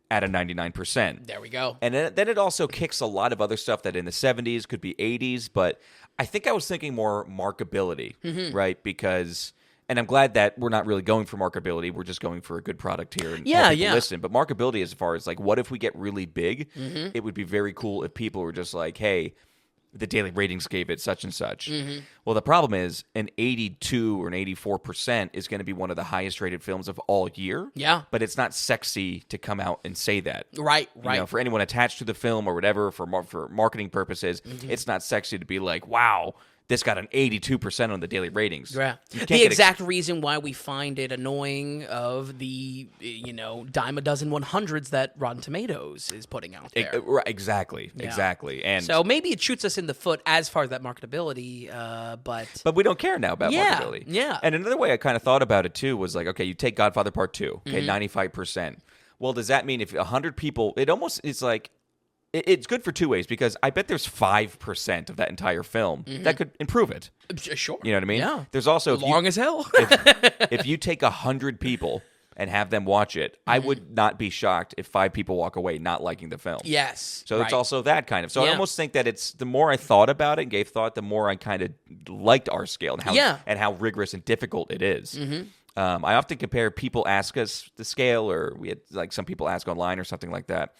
at a 99%. There we go. And then it also kicks a lot of other stuff that in the 70s, could be 80s, but I think I was thinking more markability, right? Because, and I'm glad that we're not really going for markability, we're just going for a good product here and more people listen. But markability, as far as like, what if we get really big? It would be very cool if people were just like, hey, the daily ratings gave it such and such. Well, the problem is an 82 or an 84% is going to be one of the highest rated films of all year. Yeah. But it's not sexy to come out and say that. Right. You know, for anyone attached to the film or whatever, for marketing purposes, it's not sexy to be like, wow, this got an 82% on the daily ratings. Yeah. The exact reason why we find it annoying of the, dime a dozen 100s that Rotten Tomatoes is putting out there. Exactly. And so maybe it shoots us in the foot as far as that marketability, but we don't care now about marketability. Yeah. And another way I kind of thought about it too was like, okay, you take Godfather Part 2, okay, 95%. Well, does that mean if 100 people, it's like, it's good for two ways, because I bet there's 5% of that entire film that could improve it. Sure. You know what I mean? Yeah. There's also as hell. if you take 100 people and have them watch it, I would not be shocked if 5 people walk away not liking the film. Yes. So it's also that kind of. So I almost think that it's the more I thought about it and gave thought, the more I kind of liked our scale and how rigorous and difficult it is. I often compare, people ask us the scale, or we had like some people ask online or something like that,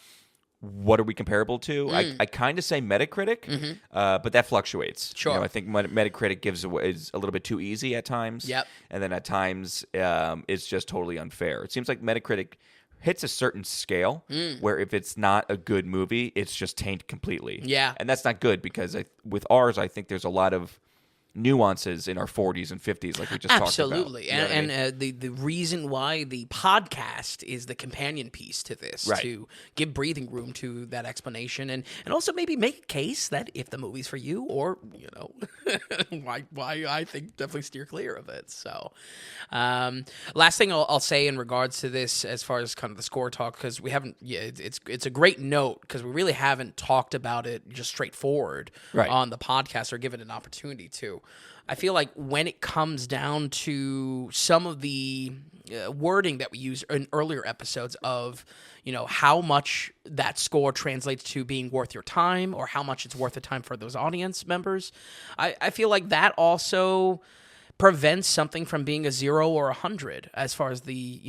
what are we comparable to? I kind of say Metacritic, but that fluctuates. Sure. I think Metacritic is a little bit too easy at times. Yep. And then at times it's just totally unfair. It seems like Metacritic hits a certain scale where if it's not a good movie, it's just tainted completely. Yeah. And that's not good, because with ours, I think there's a lot of nuances in our 40s and 50s, like we just talked about. Absolutely. You know what I mean? And the reason why the podcast is the companion piece to this, Right. to give breathing room to that explanation, and also maybe make a case that if the movie's for you, or, why I think definitely steer clear of it. So, last thing I'll say in regards to this, as far as kind of the score talk, because we haven't, it's a great note, because we really haven't talked about it just straightforward Right. on the podcast or given an opportunity to. I feel like when it comes down to some of the wording that we used in earlier episodes of, how much that score translates to being worth your time, or how much it's worth the time for those audience members, I feel like that also prevents something from being a 0 or 100 as far as the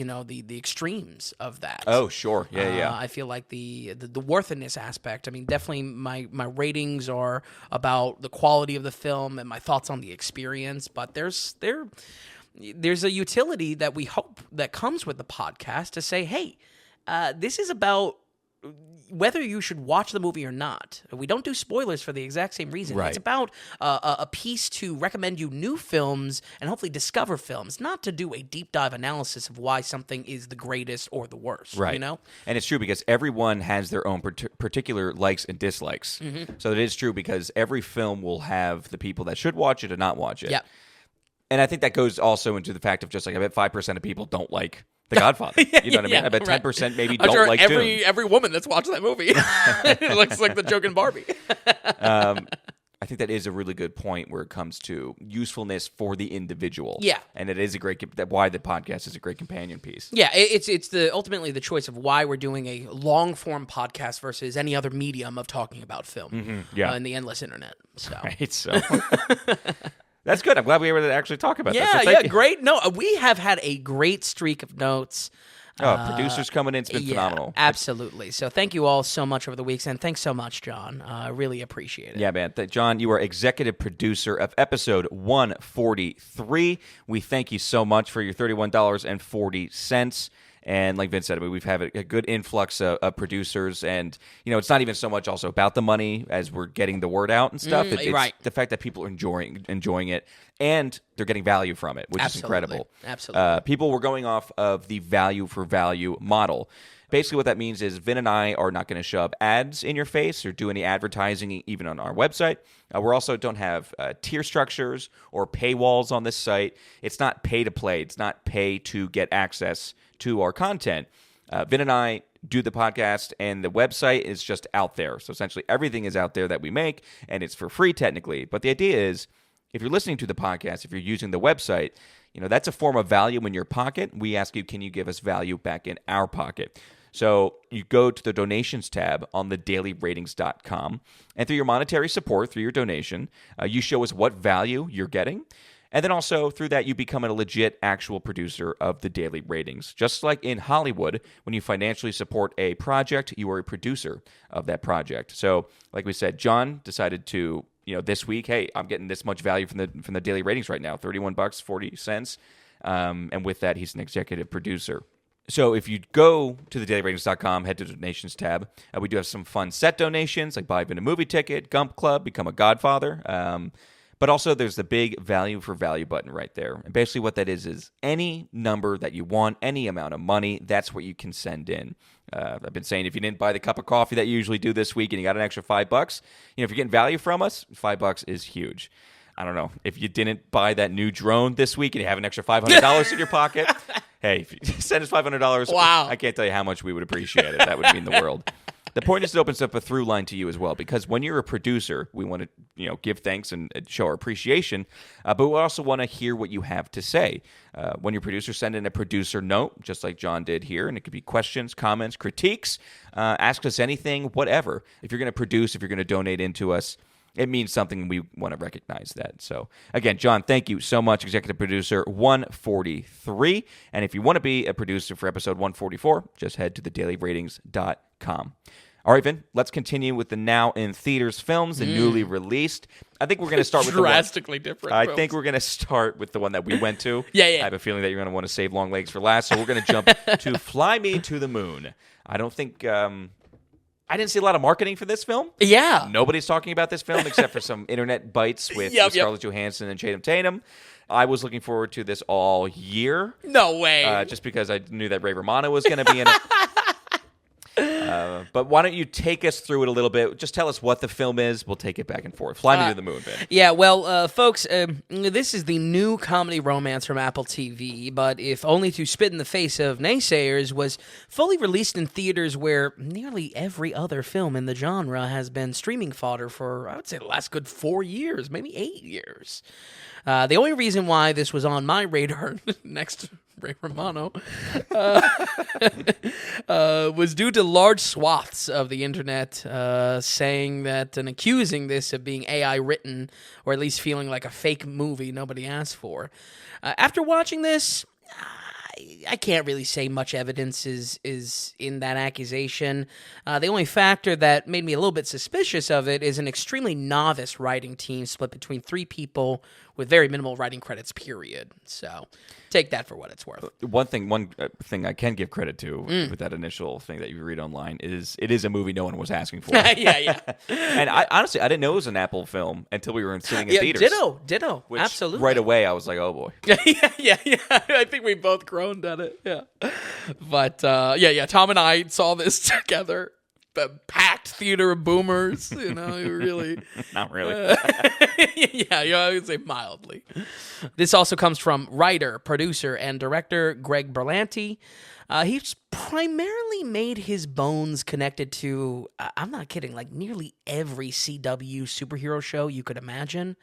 extremes of that. Oh, sure. Yeah. I feel like the worthiness aspect. I mean, definitely my ratings are about the quality of the film and my thoughts on the experience. But there's a utility that we hope that comes with the podcast to say, hey, this is about whether you should watch the movie or not. We don't do spoilers for the exact same reason. Right. It's about a piece to recommend you new films and hopefully discover films, not to do a deep dive analysis of why something is the greatest or the worst. Right. And it's true because everyone has their own particular likes and dislikes. Mm-hmm. So it is true because every film will have the people that should watch it and not watch it. Yeah. And I think that goes also into the fact of just like I bet 5% of people don't like The Godfather. You know what I mean? I bet 10% maybe I'm don't sure like every woman that's watched that movie looks like the joke in Barbie. I think that is a really good point where it comes to usefulness for the individual. Yeah. And it is why the podcast is a great companion piece. Yeah, it's ultimately the choice of why we're doing a long-form podcast versus any other medium of talking about film in the endless internet. So. Right, so... That's good. I'm glad we were able to actually talk about that. Yeah, yeah, great. No, we have had a great streak of notes. Producers coming in. It's been phenomenal. Absolutely. So thank you all so much over the weeks, and thanks so much, John. I really appreciate it. Yeah, man. John, you are executive producer of episode 143. We thank you so much for your $31.40. And like Vince said, we've had a good influx of producers, and it's not even so much also about the money as we're getting the word out and stuff. It's right. the fact that people are enjoying it, and they're getting value from it, which is incredible. Absolutely. People were going off of the value for value model. Basically, what that means is Vin and I are not going to shove ads in your face or do any advertising even on our website. We also don't have tier structures or paywalls on this site. It's not pay to play. It's not pay to get access to our content. Vin and I do the podcast, and the website is just out there. So essentially everything is out there that we make, and it's for free technically. But the idea is, if you're listening to the podcast, if you're using the website, that's a form of value in your pocket. We ask you, can you give us value back in our pocket? So you go to the donations tab on thedailyratings.com, and through your monetary support, through your donation, you show us what value you're getting. And then also through that, you become a legit actual producer of the Daily Ratings. Just like in Hollywood, when you financially support a project, you are a producer of that project. So like we said, John decided to, this week, hey, I'm getting this much value from the Daily Ratings right now, $31.40. And with that, he's an executive producer. So if you go to thedailyratings.com, head to the donations tab, we do have some fun set donations, like buy Vin a movie ticket, Gump Club, become a Godfather. But also there's the big value for value button right there. And basically what that is any number that you want, any amount of money, that's what you can send in. I've been saying if you didn't buy the cup of coffee that you usually do this week and you got an extra $5, if you're getting value from us, $5 is huge. I don't know. If you didn't buy that new drone this week and you have an extra $500 in your pocket, hey, if you send us $500, wow. I can't tell you how much we would appreciate it. That would mean the world. The point is it opens up a through line to you as well, because when you're a producer, we want to give thanks and show our appreciation, but we also want to hear what you have to say. When your producer, send in a producer note, just like John did here, and it could be questions, comments, critiques, ask us anything, whatever. If you're going to produce, if you're going to donate into us, it means something. We want to recognize that. So, again, John, thank you so much, Executive Producer 143. And if you want to be a producer for episode 144, just head to thedailyratings.com. All right, Vin, let's continue with the now in theaters films, the newly released. I think we're going to start with drastically different. I think we're going to start with the one that we went to. Yeah. I have a feeling that you're going to want to save Longlegs for last, so we're going to jump to Fly Me to the Moon. I don't think I didn't see a lot of marketing for this film. Yeah. Nobody's talking about this film except for some internet bites with Scarlett Johansson and Channing Tatum. I was looking forward to this all year. No way. Just because I knew that Ray Romano was going to be in it. But why don't you take us through it a little bit? Just tell us what the film is. We'll take it back and forth. Fly Me to the Moon, Ben. Yeah, well, folks, this is the new comedy romance from Apple TV, but if only to spit in the face of naysayers, was fully released in theaters where nearly every other film in the genre has been streaming fodder for, I would say, the last good 4 years, maybe 8 years. The only reason why this was on my radar, next to Ray Romano, was due to large swaths of the internet saying that and accusing this of being AI written, or at least feeling like a fake movie nobody asked for. After watching this, I can't really say much evidence is in that accusation. The only factor that made me a little bit suspicious of it is an extremely novice writing team split between 3 people with very minimal writing credits, period. So take that for what it's worth. One thing I can give credit to with that initial thing that you read online is it is a movie no one was asking for. Yeah. And I honestly didn't know it was an Apple film until we were sitting in theaters. Ditto. Which Absolutely. Right away, I was like, oh boy. Yeah. I think we both groaned at it. Yeah. But Tom and I saw this together. A packed theater of boomers, really. Not really. I would say mildly. This also comes from writer, producer, and director Greg Berlanti. He's primarily made his bones connected to, I'm not kidding, like nearly every CW superhero show you could imagine.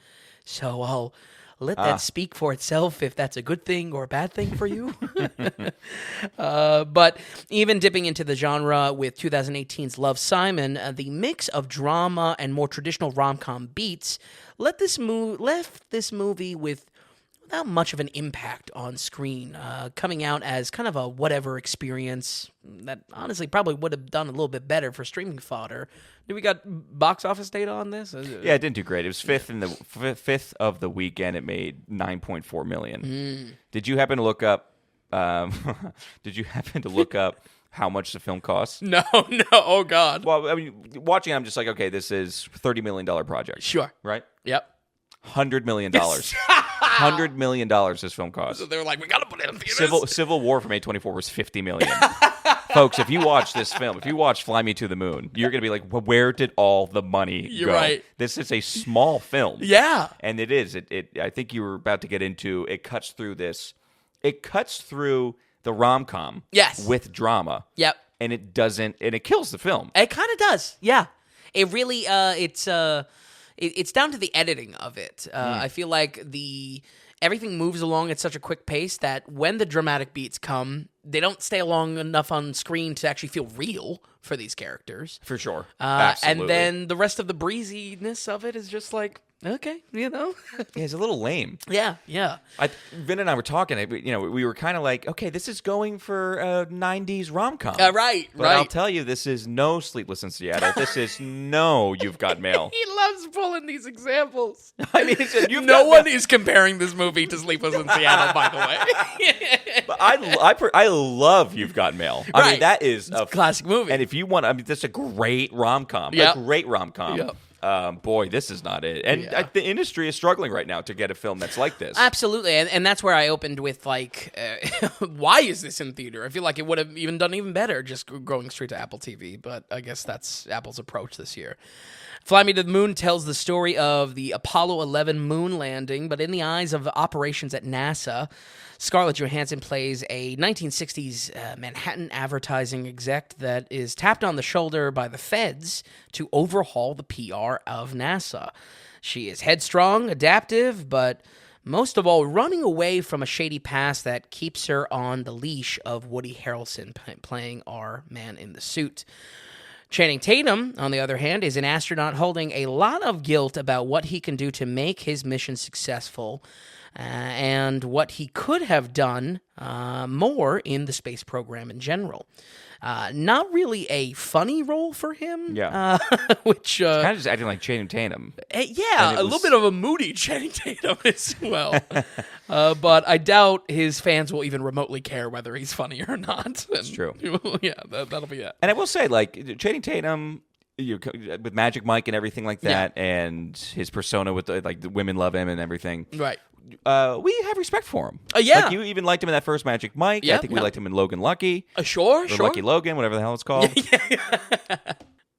So I'll let that speak for itself if that's a good thing or a bad thing for you. But even dipping into the genre with 2018's Love, Simon, the mix of drama and more traditional rom-com beats left this movie without much of an impact on screen, coming out as kind of a whatever experience that honestly probably would have done a little bit better for streaming fodder. Do we got box office data on this? Yeah, it didn't do great. It was fifth of the weekend. It made $9.4 million. Did you happen to look up? How much the film costs? No. Oh God. Well, I mean, watching, I'm just like, okay, this is $30 million project. Sure. Right. Yep. $100 million. $100 million this film cost. So they were like, we gotta put it in theaters. Civil War from A24 was $50 million. Folks, if you watch this film, if you watch Fly Me to the Moon, you're going to be like, well, where did all the money You're go? right. This is a small film. Yeah. And it is. I think you were about to get into, it cuts through this. It cuts through the rom-com with drama. Yep. And it kills the film. It kind of does. Yeah. It really, it's down to the editing of it. I feel like everything moves along at such a quick pace that when the dramatic beats come, they don't stay long enough on screen to actually feel real for these characters. For sure. Absolutely. And then the rest of the breeziness of it is just like, okay, Yeah, it's a little lame. Yeah. Vin and I were talking, we were kind of like, okay, this is going for a 90s rom-com. Right. But I'll tell you, this is no Sleepless in Seattle. This is no You've Got Mail. He loves pulling these examples. I mean, no one is comparing this movie to Sleepless in Seattle, by the way. But I love You've Got Mail. I mean, that is a classic movie. And if you want, I mean, that's a great rom-com. Yep. A great rom-com. Yep. Boy, this is not it. And the industry is struggling right now to get a film that's like this. Absolutely. And that's where I opened with, like, why is this in theater? I feel like it would have done even better just going straight to Apple TV. But I guess that's Apple's approach this year. Fly Me to the Moon tells the story of the Apollo 11 moon landing, but in the eyes of operations at NASA, Scarlett Johansson plays a 1960s Manhattan advertising exec that is tapped on the shoulder by the feds to overhaul the PR of NASA. She is headstrong, adaptive, but most of all, running away from a shady past that keeps her on the leash of Woody Harrelson playing our man in the suit. Channing Tatum, on the other hand, is an astronaut holding a lot of guilt about what he can do to make his mission successful. and what he could have done more in the space program in general. Not really a funny role for him. Yeah. Which kind of just acting like Channing Tatum. Yeah, a little bit of a moody Channing Tatum as well. But I doubt his fans will even remotely care whether he's funny or not. That's true. Yeah, that'll be it. And I will say, like, Channing Tatum, with Magic Mike and everything like that, and his persona with the women love him and everything. Right. We have respect for him. Yeah. Like, you even liked him in that first Magic Mike. Yep, I think we liked him in Logan Lucky. Sure. Lucky Logan, whatever the hell it's called.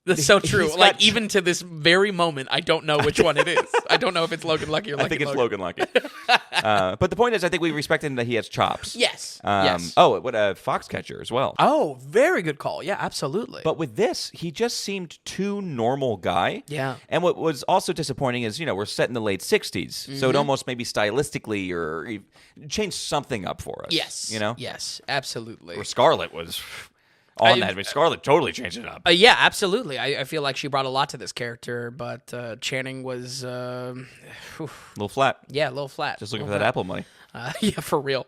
That's so true. He's Like, got- even to this very moment, I don't know which one it is. I don't know if it's Logan Lucky or Lucky I think it's Logan. Logan Lucky. But the point is, I think we respect him that he has chops. Yes. Oh, what a Foxcatcher as well. Oh, very good call. Yeah, absolutely. But with this, he just seemed too normal guy. Yeah. And what was also disappointing is, we're set in the late 60s. So it almost maybe stylistically or changed something up for us. yes. Yes, absolutely. Where Scarlett was on that. I mean, Scarlett totally changed it up. Yeah, absolutely. I feel like she brought a lot to this character, but Channing was, A little flat. yeah, a little flat. Just looking for that Apple money. Yeah, for real.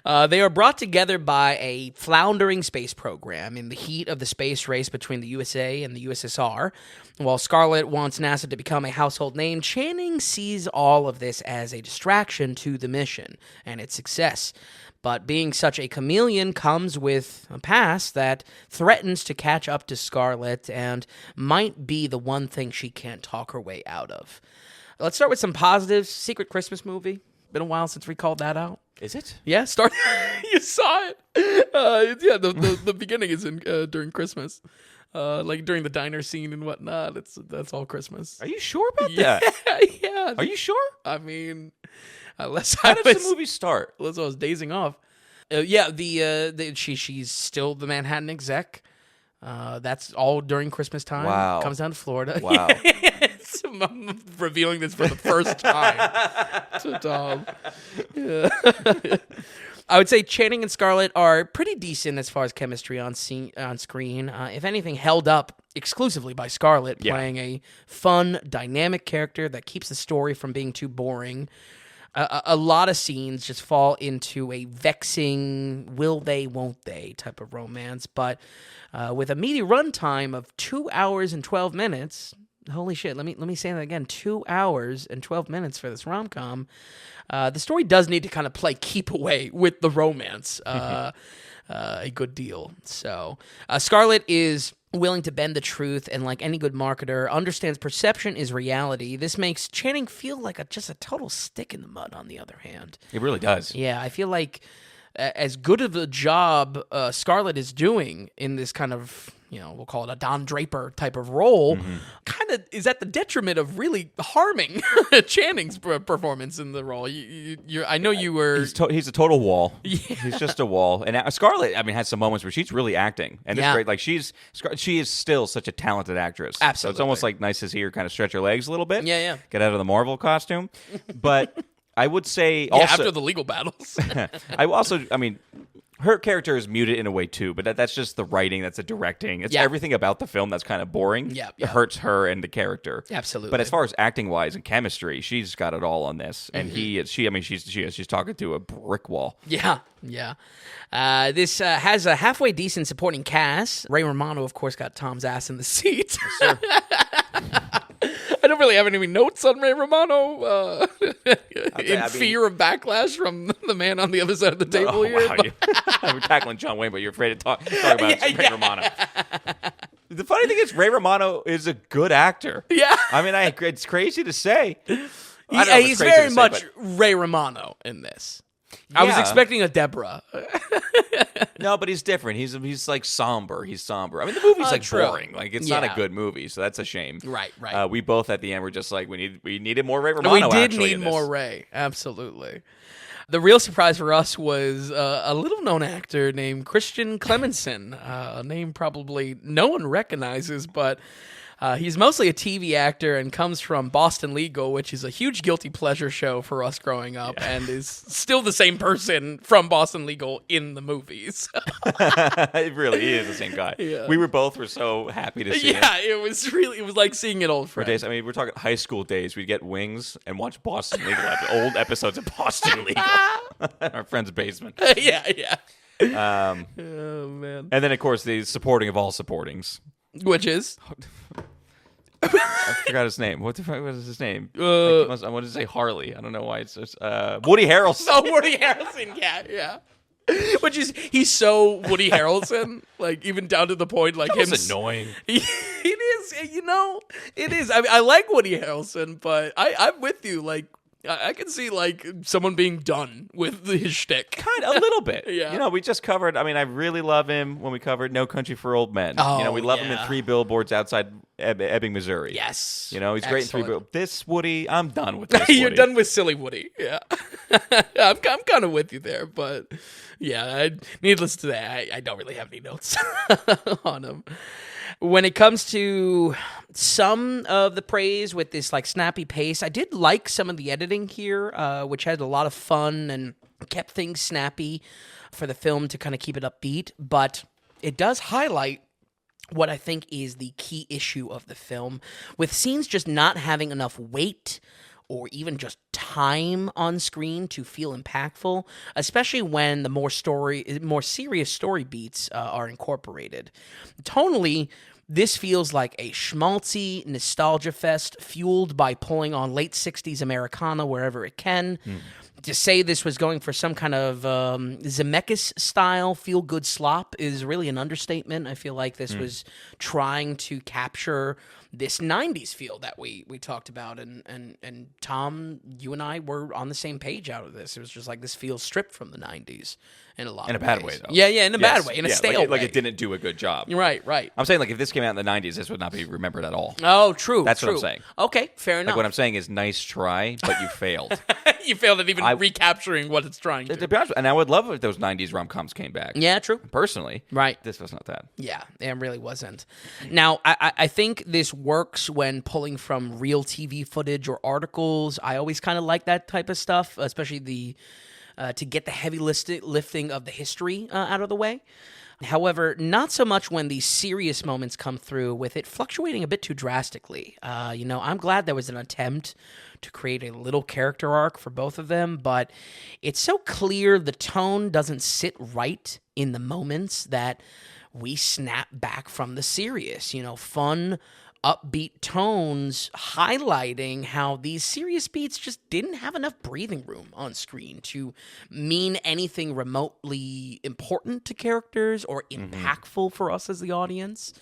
They are brought together by a floundering space program in the heat of the space race between the USA and the USSR. While Scarlett wants NASA to become a household name, Channing sees all of this as a distraction to the mission and its success. But being such a chameleon comes with a past that threatens to catch up to Scarlett and might be the one thing she can't talk her way out of. Let's start with some positives. Secret Christmas movie. Been a while since we called that out. Is it? Yeah, start. You saw it. Yeah, the beginning is in during Christmas, like during the diner scene and whatnot. That's all Christmas. Are you sure about that? Yeah. Are you sure? I mean, unless How I does was the movie start? unless I was dazing off. Yeah, she's still the Manhattan exec. That's all during Christmas time. Wow. Comes down to Florida. Wow. I'm revealing this for the first time to Tom. Yeah. I would say Channing and Scarlett are pretty decent as far as chemistry on screen. If anything, held up exclusively by Scarlett, playing a fun, dynamic character that keeps the story from being too boring. A lot of scenes just fall into a vexing will they, won't they type of romance. But with a meaty runtime of 2 hours and 12 minutes, holy shit, let me say that again, 2 hours and 12 minutes for this rom-com. The story does need to kind of play keep away with the romance a good deal. So Scarlett is willing to bend the truth, and like any good marketer, understands perception is reality. This makes Channing feel like just a total stick in the mud, on the other hand. It really does. Yeah, I feel like as good of a job Scarlett is doing in this kind of, we'll call it a Don Draper type of role, kind of is at the detriment of really harming Channing's performance in the role. I know you were... He's a total wall. Yeah. He's just a wall. And Scarlett, has some moments where she's really acting. And it's great. Like, she is still such a talented actress. Absolutely. So it's almost like nice to see her kind of stretch her legs a little bit. Yeah. Get out of the Marvel costume. But I would say also... after the legal battles. her character is muted in a way too, but that's just the writing, that's the directing. It's everything about the film that's kind of boring. Yeah. It hurts her and the character. Absolutely. But as far as acting wise and chemistry, she's got it all on this. And she's talking to a brick wall. Yeah. This has a halfway decent supporting cast. Ray Romano, of course, got Tom's ass in the seat. Yes, sir. I don't really have any notes on Ray Romano in fear of backlash from the man on the other side of the table here. Wow. We're tackling John Wayne, but you're afraid to talk about Ray Romano. The funny thing is, Ray Romano is a good actor. Yeah. It's crazy to say. He's very much Ray Romano in this. I was expecting a Deborah. No, but he's different. He's like somber. He's somber. The movie's like true. boring. Like, it's not a good movie, so that's a shame. Right. We both at the end were just like, we needed more Ray Romano. We did need more Ray. Absolutely. The real surprise for us was a little-known actor named Christian Clemenson, a name probably no one recognizes, but He's mostly a TV actor and comes from Boston Legal, which is a huge guilty pleasure show for us growing up, and is still the same person from Boston Legal in the movies. It really is the same guy. Yeah. We were so happy to see him. Yeah, it was like seeing an old friend. Days, I mean, we're talking high school days. We'd get wings and watch Boston Legal, old episodes of Boston Legal in our friend's basement. Yeah. Oh, man. And then, of course, the supporting of all supportings. Which is? I forgot his name. What is his name? I wanted to say Harley. I don't know why it's just Woody Harrelson. Oh, Woody Harrelson. Yeah. Which is, he's so Woody Harrelson, like even down to the point, like him. It's annoying. It is, it is. I mean, I like Woody Harrelson, but I'm with you. Like, I can see like someone being done with his shtick. Kind of, a little bit. Yeah. We just covered, I really love him when we covered No Country for Old Men. Oh, we love him in Three Billboards Outside Ebbing, Missouri. Yes. He's great in Three Billboards. This Woody, I'm done with this You're Woody. done with silly Woody. Yeah. I'm kind of with you there, but yeah, needless to say, I don't really have any notes on him. When it comes to some of the praise with this like snappy pace, I did like some of the editing here, which had a lot of fun and kept things snappy for the film to kind of keep it upbeat. But it does highlight what I think is the key issue of the film, with scenes just not having enough weight or even just time on screen to feel impactful, especially when the more serious story beats are incorporated. Tonally, this feels like a schmaltzy nostalgia fest fueled by pulling on late 60s Americana wherever it can. To say this was going for some kind of Zemeckis-style feel-good slop is really an understatement. I feel like this was trying to capture this 90s feel that we talked about. And Tom, you and I were on the same page out of this. It was just like this feels stripped from the 90s in a lot in of a bad ways. way, though. Yeah, in a bad way, in a stale way. Like it didn't do a good job. Right. I'm saying, like, if this came out in the 90s, this would not be remembered at all. Oh, true. That's what I'm saying. Okay, fair enough. Like, what I'm saying is nice try, but you failed. You failed at even recapturing what it's trying to. To be honest, and I would love if those 90s rom-coms came back. Yeah, true. Personally. Right. This was not that. Yeah, it really wasn't. Now, I think this works when pulling from real TV footage or articles. I always kind of like that type of stuff, especially to get the heavy lifting of the history out of the way. However, not so much when these serious moments come through, with it fluctuating a bit too drastically. I'm glad there was an attempt to create a little character arc for both of them, but it's so clear the tone doesn't sit right in the moments that we snap back from the serious, fun, upbeat tones highlighting how these serious beats just didn't have enough breathing room on screen to mean anything remotely important to characters or impactful for us as the audience.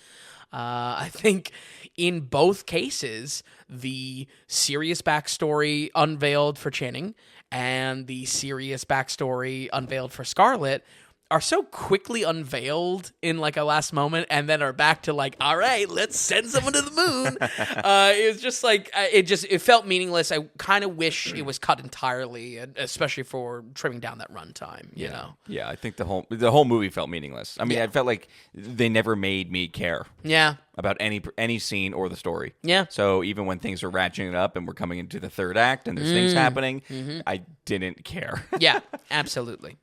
I think in both cases, the serious backstory unveiled for Channing and the serious backstory unveiled for Scarlett are so quickly unveiled in like a last moment and then are back to like, all right, let's send someone to the moon. It was just like, it felt meaningless. I kind of wish it was cut entirely, especially for trimming down that runtime, you know? Yeah, I think the whole movie felt meaningless. I mean, I felt like they never made me care. Yeah. About any scene or the story. Yeah. So even when things are ratcheting up and we're coming into the third act and there's things happening, I didn't care. Yeah, absolutely.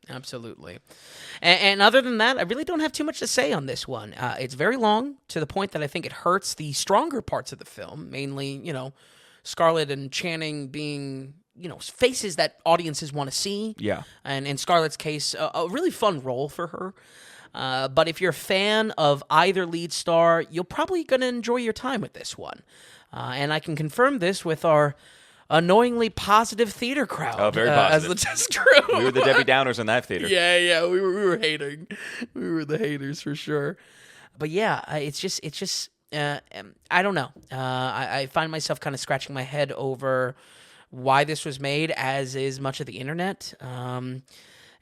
And other than that, I really don't have too much to say on this one. It's very long, to the point that I think it hurts the stronger parts of the film, mainly, Scarlett and Channing being, faces that audiences want to see. Yeah. And in Scarlett's case, a really fun role for her. But if you're a fan of either lead star, you're probably going to enjoy your time with this one. And I can confirm this with our annoyingly positive theater crowd. Oh, very positive. As the test crew. We were the Debbie Downers in that theater. Yeah, we were hating. We were the haters for sure. But yeah, it's just I don't know. I find myself kind of scratching my head over why this was made, as is much of the internet.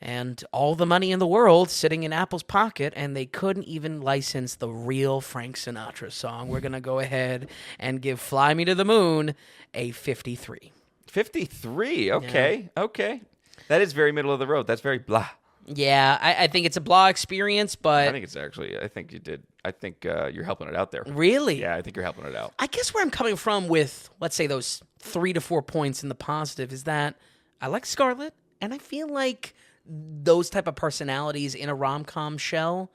And all the money in the world sitting in Apple's pocket, and they couldn't even license the real Frank Sinatra song. We're going to go ahead and give Fly Me to the Moon a 53. 53? Okay, okay. That is very middle of the road. That's very blah. Yeah, I think it's a blah experience, but I think you're helping it out there. really? Yeah, I think you're helping it out. I guess where I'm coming from with, let's say, those 3 to 4 points in the positive is that I like Scarlett, and I feel like those type of personalities in a rom-com shell,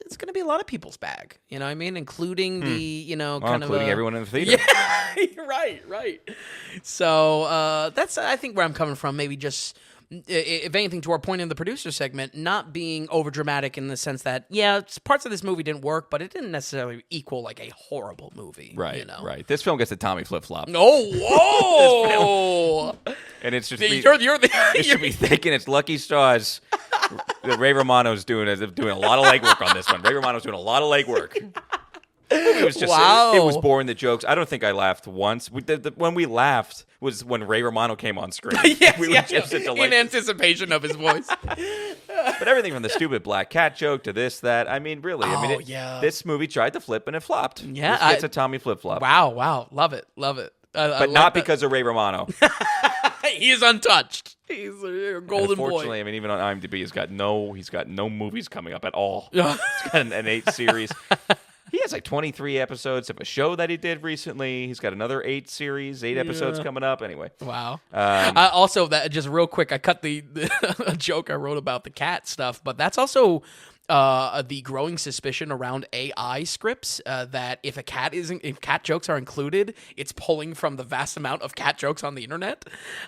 it's going to be a lot of people's bag. You know what I mean? Including the, Including everyone in the theater. Yeah, right. So that's, I think, where I'm coming from. Maybe just, if anything, to our point in the producer segment, not being overdramatic in the sense that, yeah, parts of this movie didn't work, but it didn't necessarily equal like a horrible movie. Right, you know? right. This film gets a Tommy flip-flop. Oh, whoa! And it's just It should be thinking it's lucky stars. Ray Romano's doing a lot of legwork on this one. Ray Romano's doing a lot of legwork. It was just Wow. it was boring. The jokes. I don't think I laughed once. When we laughed was when Ray Romano came on screen. We were just in anticipation of his voice. But everything from the stupid black cat joke to this, that. I mean, really. This movie tried to flip and it flopped. Yeah, This gets a Tommy flip flop. Wow, love it. But not because of Ray Romano. He is untouched. He's a golden Unfortunately, boy. I mean, even on IMDb, he's got no movies coming up at all. He's got an 8 series. He has like 23 episodes of a show that he did recently. He's got another 8 episodes coming up. Anyway. Wow. Also, that just real quick, I cut the a joke I wrote about the cat stuff, but that's also the growing suspicion around AI scripts that if cat jokes are included, it's pulling from the vast amount of cat jokes on the internet,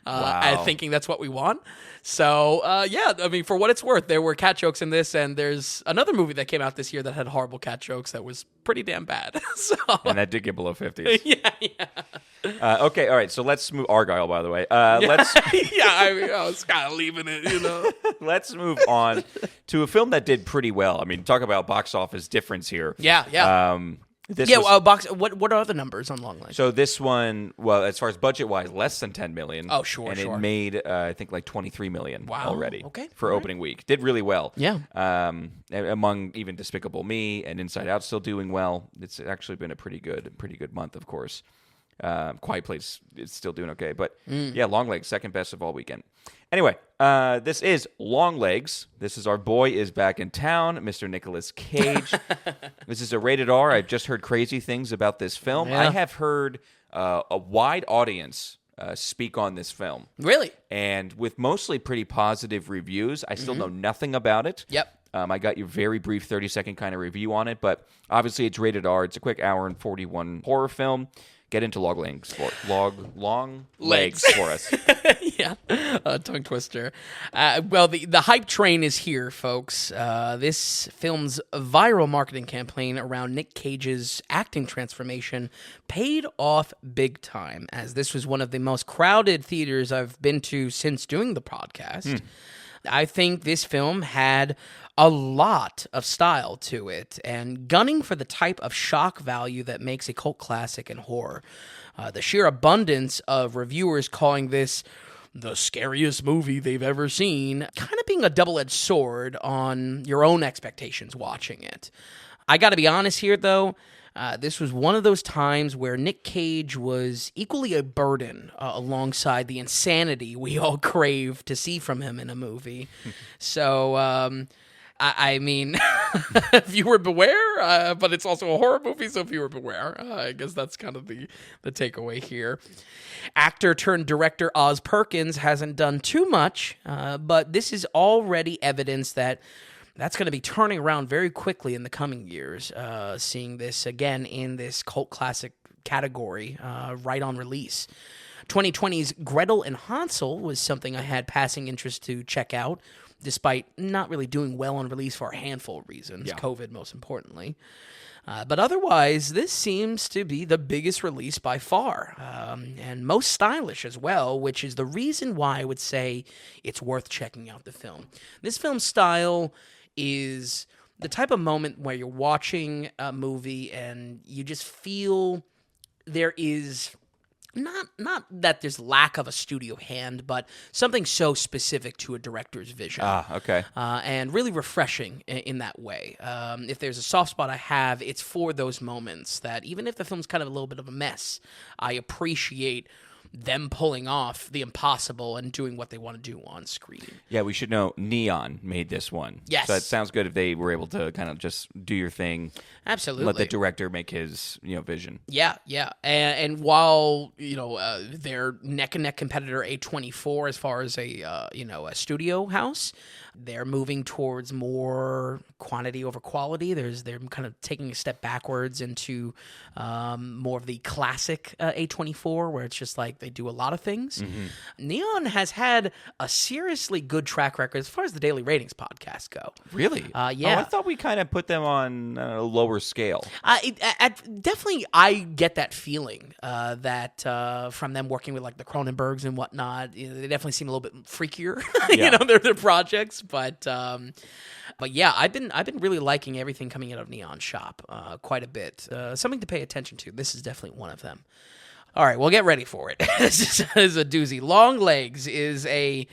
and thinking that's what we want. So yeah, I mean, for what it's worth, there were cat jokes in this, and there's another movie that came out this year that had horrible cat jokes that was pretty damn bad. And that did get below 50s. Yeah. Okay, all right. So let's move Argyle, by the way. Let's I was kind of leaving it, let's move on to a film that did pretty well. I mean, talk about box office difference here. Yeah. What are the numbers on Longlegs? So this one, well, as far as budget-wise, less than $10 million. Oh, sure, and sure. it made, I think, like $23 million already. Okay, for opening week. Did really well. Yeah. Among even Despicable Me and Inside Out still doing well. It's actually been a pretty good month, of course. Quiet Place is still doing okay, but yeah, Longlegs, second best of all weekend. Anyway, this is Longlegs. This is our boy is back in town, Mr. Nicolas Cage. This is a rated R. I've just heard crazy things about this film. Yeah. I have heard a wide audience speak on this film. Really? And with mostly pretty positive reviews. I still know nothing about it. Yep. I got your very brief 30-second kind of review on it, but obviously it's rated R. It's a quick hour and 41 horror film. Get into Longlegs for us. Yeah, tongue twister. Well, the hype train is here, folks. This film's viral marketing campaign around Nick Cage's acting transformation paid off big time, as this was one of the most crowded theaters I've been to since doing the podcast. I think this film had a lot of style to it, and gunning for the type of shock value that makes a cult classic in horror. The sheer abundance of reviewers calling this the scariest movie they've ever seen, kind of being a double-edged sword on your own expectations watching it. I gotta be honest here, though. This was one of those times where Nick Cage was equally a burden alongside the insanity we all crave to see from him in a movie. So, I mean, viewer beware, but it's also a horror movie, so viewer beware. I guess that's kind of the takeaway here. Actor turned director Oz Perkins hasn't done too much, but this is already evidence that that's going to be turning around very quickly in the coming years, seeing this again in this cult classic category right on release. 2020's Gretel and Hansel was something I had passing interest to check out, despite not really doing well on release for a handful of reasons, COVID most importantly. But otherwise, this seems to be the biggest release by far, and most stylish as well, which is the reason why I would say it's worth checking out the film. This film's style is the type of moment where you're watching a movie and you just feel there is not that there's lack of a studio hand, but something so specific to a director's vision. Okay. And really refreshing in that way. If there's a soft spot I have, it's for those moments that even if the film's kind of a little bit of a mess, I appreciate them pulling off the impossible and doing what they want to do on screen. Yeah, we should know Neon made this one. Yes. So it sounds good if they were able to kind of just do your thing. Absolutely. Let the director make his, vision. Yeah. And while, their neck-and-neck competitor A24 as far as a studio house, they're moving towards more quantity over quality. They're kind of taking a step backwards into more of the classic A24, where it's just like they do a lot of things. Mm-hmm. Neon has had a seriously good track record as far as the Daily Ratings podcast go. Really? Yeah. Oh, I thought we kind of put them on a lower scale. Definitely, I get that feeling that from them working with like the Cronenbergs and whatnot. They definitely seem a little bit freakier, their projects. But yeah, I've been really liking everything coming out of Neon Shop quite a bit. Something to pay attention to. This is definitely one of them. All right, well, get ready for it. This is a doozy. Longlegs is a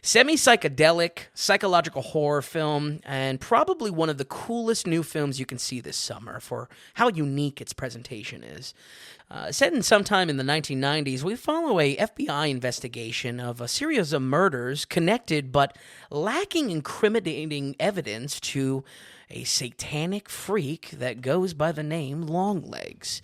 semi-psychedelic psychological horror film, and probably one of the coolest new films you can see this summer for how unique its presentation is. Set in sometime in the 1990s, we follow a FBI investigation of a series of murders connected but lacking incriminating evidence to a satanic freak that goes by the name Longlegs.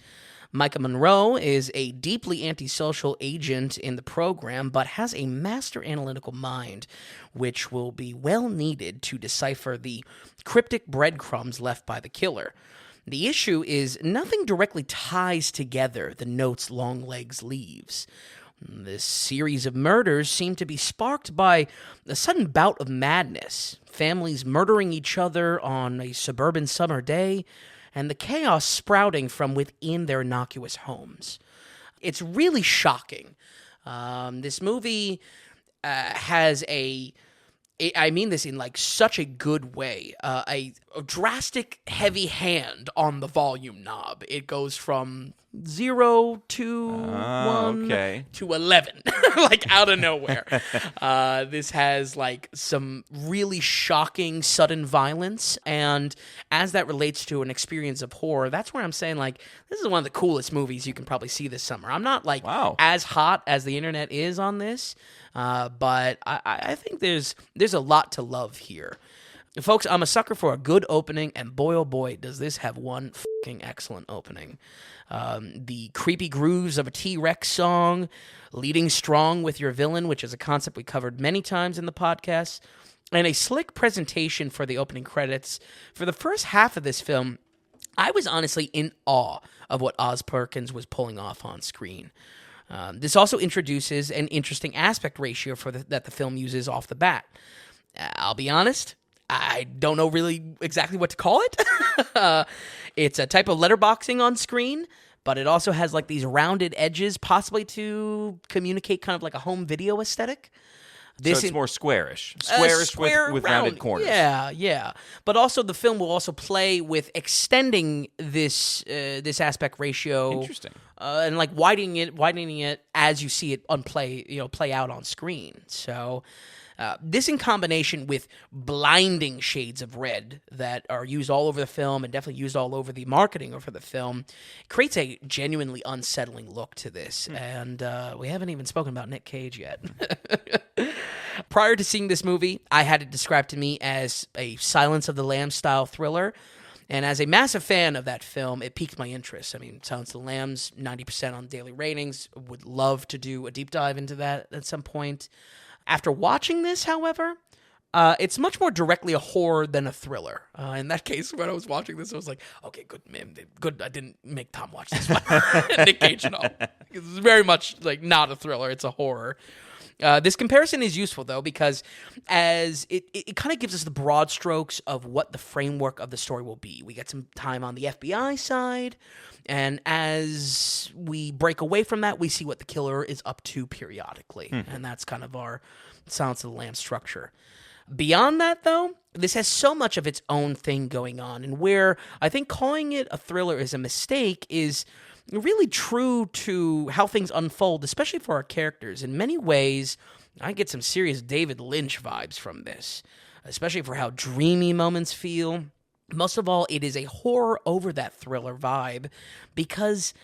Micah Monroe is a deeply antisocial agent in the program, but has a master analytical mind, which will be well needed to decipher the cryptic breadcrumbs left by the killer. The issue is nothing directly ties together the notes Longlegs leaves. This series of murders seem to be sparked by a sudden bout of madness, families murdering each other on a suburban summer day, and the chaos sprouting from within their innocuous homes. It's really shocking. This movie has I mean this in like such a good way, a drastic heavy hand on the volume knob. It goes from 0 to 1 to 11, like out of nowhere. This has like some really shocking sudden violence, and as that relates to an experience of horror, that's where I'm saying like this is one of the coolest movies you can probably see this summer. I'm not like as hot as the internet is on this, but I think there's a lot to love here. Folks, I'm a sucker for a good opening, and boy, oh boy, does this have one fucking excellent opening. The creepy grooves of a T-Rex song, leading strong with your villain, which is a concept we covered many times in the podcast, and a slick presentation for the opening credits. For the first half of this film, I was honestly in awe of what Oz Perkins was pulling off on screen. This also introduces an interesting aspect ratio that the film uses off the bat. I'll be honest, I don't know really exactly what to call it. It's a type of letterboxing on screen, but it also has like these rounded edges, possibly to communicate kind of like a home video aesthetic. So it's more squarish. Squarish with rounded corners. Yeah. But also the film will also play with extending this aspect ratio. Interesting. And like widening it as you see it play out on screen. So this in combination with blinding shades of red that are used all over the film and definitely used all over the marketing for the film creates a genuinely unsettling look to this. And we haven't even spoken about Nick Cage yet. Prior to seeing this movie, I had it described to me as a Silence of the Lambs style thriller. And as a massive fan of that film, it piqued my interest. I mean, Silence of the Lambs, 90% on daily ratings. Would love to do a deep dive into that at some point. After watching this, however, it's much more directly a horror than a thriller. In that case, when I was watching this, I was like, okay, good, man, good. I didn't make Tom watch this one. Nick Cage and all. It's very much like not a thriller. It's a horror. This comparison is useful, though, because as it kind of gives us the broad strokes of what the framework of the story will be. We get some time on the FBI side, and as we break away from that, we see what the killer is up to periodically, and that's kind of our Silence of the Lambs structure. Beyond that, though, this has so much of its own thing going on, and where I think calling it a thriller is a mistake is really true to how things unfold, especially for our characters. In many ways, I get some serious David Lynch vibes from this, especially for how dreamy moments feel. Most of all, it is a horror over that thriller vibe because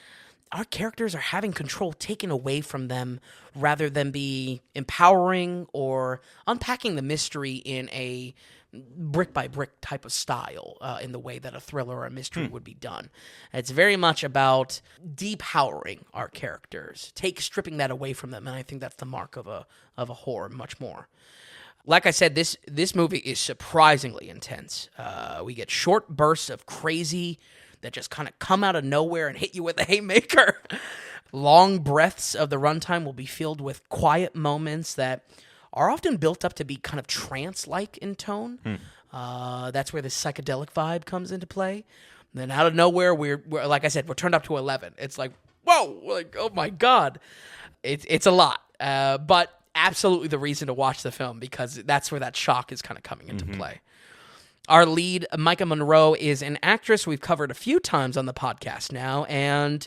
our characters are having control taken away from them rather than be empowering or unpacking the mystery in a brick by brick type of style in the way that a thriller or a mystery would be done. It's very much about depowering our characters, stripping that away from them, and I think that's the mark of a horror much more. Like I said, this movie is surprisingly intense. We get short bursts of crazy that just kind of come out of nowhere and hit you with a haymaker. Long breaths of the runtime will be filled with quiet moments that are often built up to be kind of trance-like in tone. That's where the psychedelic vibe comes into play. And then out of nowhere, we're like I said, we're turned up to 11. It's like, whoa, like, oh my God. It's a lot. But absolutely the reason to watch the film, because that's where that shock is kind of coming into play. Our lead, Micah Monroe, is an actress we've covered a few times on the podcast now, and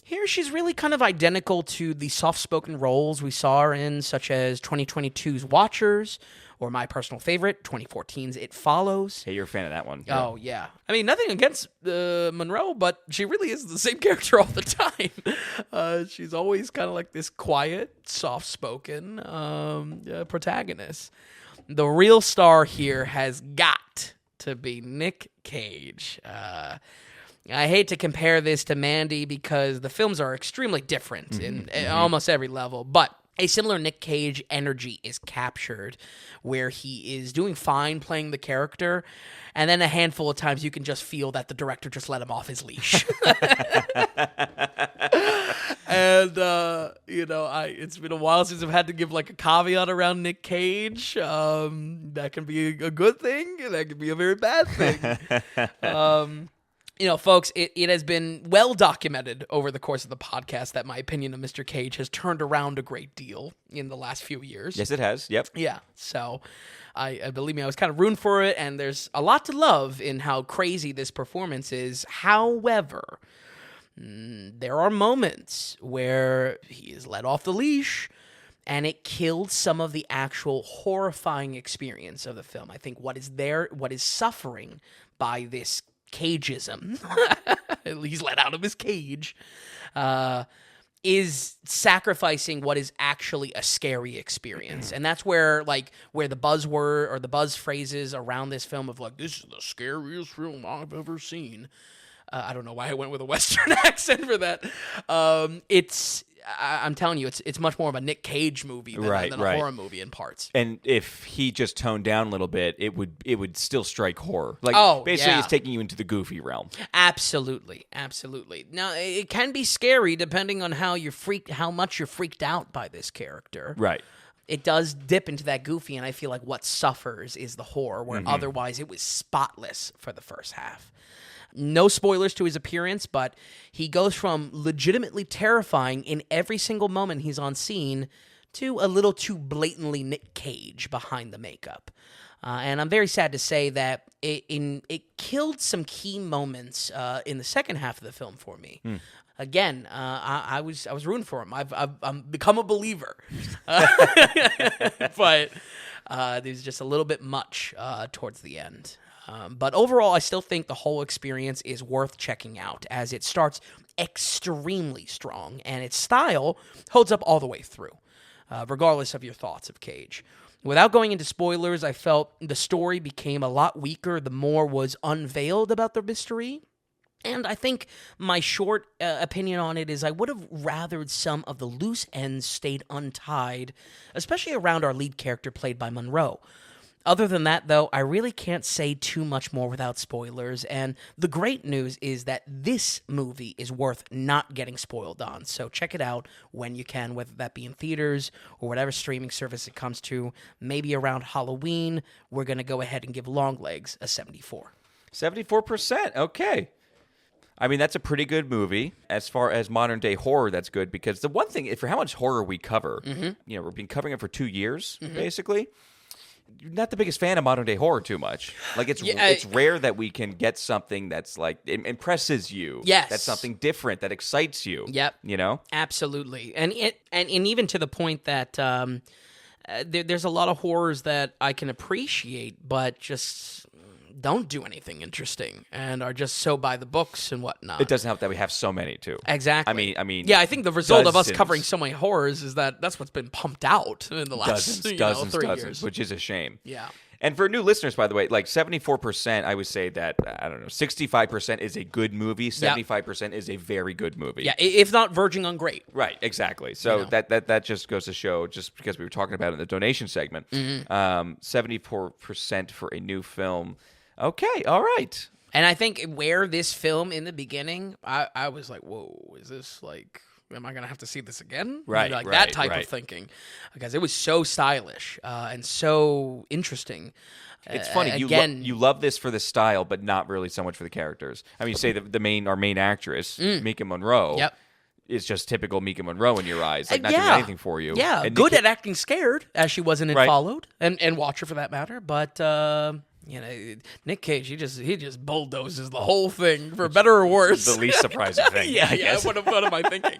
here she's really kind of identical to the soft-spoken roles we saw her in, such as 2022's Watchers, or my personal favorite, 2014's It Follows. Hey, you're a fan of that one. Oh, yeah. I mean, nothing against Monroe, but she really is the same character all the time. She's always kind of like this quiet, soft-spoken protagonist. The real star here has got to be Nick Cage. I hate to compare this to Mandy because the films are extremely different in almost every level, but a similar Nick Cage energy is captured where he is doing fine playing the character, and then a handful of times you can just feel that the director just let him off his leash. And, it's been a while since I've had to give like a caveat around Nick Cage. That can be a good thing. That can be a very bad thing. Folks, it has been well documented over the course of the podcast that my opinion of Mr. Cage has turned around a great deal in the last few years. Yes, it has. Yep. Yeah. So, I believe me, I was kind of rooting for it, and there's a lot to love in how crazy this performance is. However, there are moments where he is let off the leash, and it killed some of the actual horrifying experience of the film. I think what is suffering by this cageism, he's let out of his cage, is sacrificing what is actually a scary experience. And that's where the buzzword or the buzz phrases around this film of like, this is the scariest film I've ever seen. I don't know why I went with a Western accent for that. I'm telling you, it's much more of a Nick Cage movie than a horror movie in parts. And if he just toned down a little bit, it would still strike horror. Basically, it's taking you into the goofy realm. Absolutely. Now, it can be scary depending on how much you're freaked out by this character. Right. It does dip into that goofy, and I feel like what suffers is the horror, where otherwise it was spotless for the first half. No spoilers to his appearance, but he goes from legitimately terrifying in every single moment he's on scene to a little too blatantly Nick Cage behind the makeup. And I'm very sad to say that it killed some key moments in the second half of the film for me. Again, I was rooting for him. I've become a believer, but there's just a little bit much towards the end. But overall, I still think the whole experience is worth checking out, as it starts extremely strong, and its style holds up all the way through, regardless of your thoughts of Cage. Without going into spoilers, I felt the story became a lot weaker the more was unveiled about the mystery. And I think my short opinion on it is I would have rathered some of the loose ends stayed untied, especially around our lead character played by Monroe. Other than that, though, I really can't say too much more without spoilers, and the great news is that this movie is worth not getting spoiled on, so check it out when you can, whether that be in theaters or whatever streaming service it comes to. Maybe around Halloween, we're going to go ahead and give Longlegs a 74. 74%, okay. I mean, that's a pretty good movie. As far as modern-day horror, that's good, because the one thing, for how much horror we cover, we've been covering it for 2 years, basically. Not the biggest fan of modern day horror too much. Like it's rare that we can get something that's like impresses you. Yes, that's something different that excites you. Yep, absolutely. And even to the point that there's a lot of horrors that I can appreciate, but just don't do anything interesting and are just so by the books and whatnot. It doesn't help that we have so many too. Exactly. I mean. Yeah, I think the result of us dozens. covering so many horrors is that's what's been pumped out in the last dozens, 3 years. which is a shame. Yeah. And for new listeners, by the way, like 74%, I would say that, I don't know, 65% is a good movie, 75% is a very good movie. Yeah, if not verging on great. Right, exactly. So that just goes to show, just because we were talking about it in the donation segment, 74% for a new film. Okay, all right. And I think where this film in the beginning, I was like, whoa, is this like... Am I going to have to see this again? Right, like that type of thinking. Because it was so stylish and so interesting. It's funny. You love this for the style, but not really so much for the characters. I mean, you say our main actress, Mika Monroe, is just typical Mika Monroe in your eyes. Like, not doing anything for you. Yeah, and good at acting scared, as she was in It Right. Followed, and Watcher for that matter. But... Nick Cage, he just bulldozes the whole thing for better or worse. The least surprising thing. I guess. What am I thinking?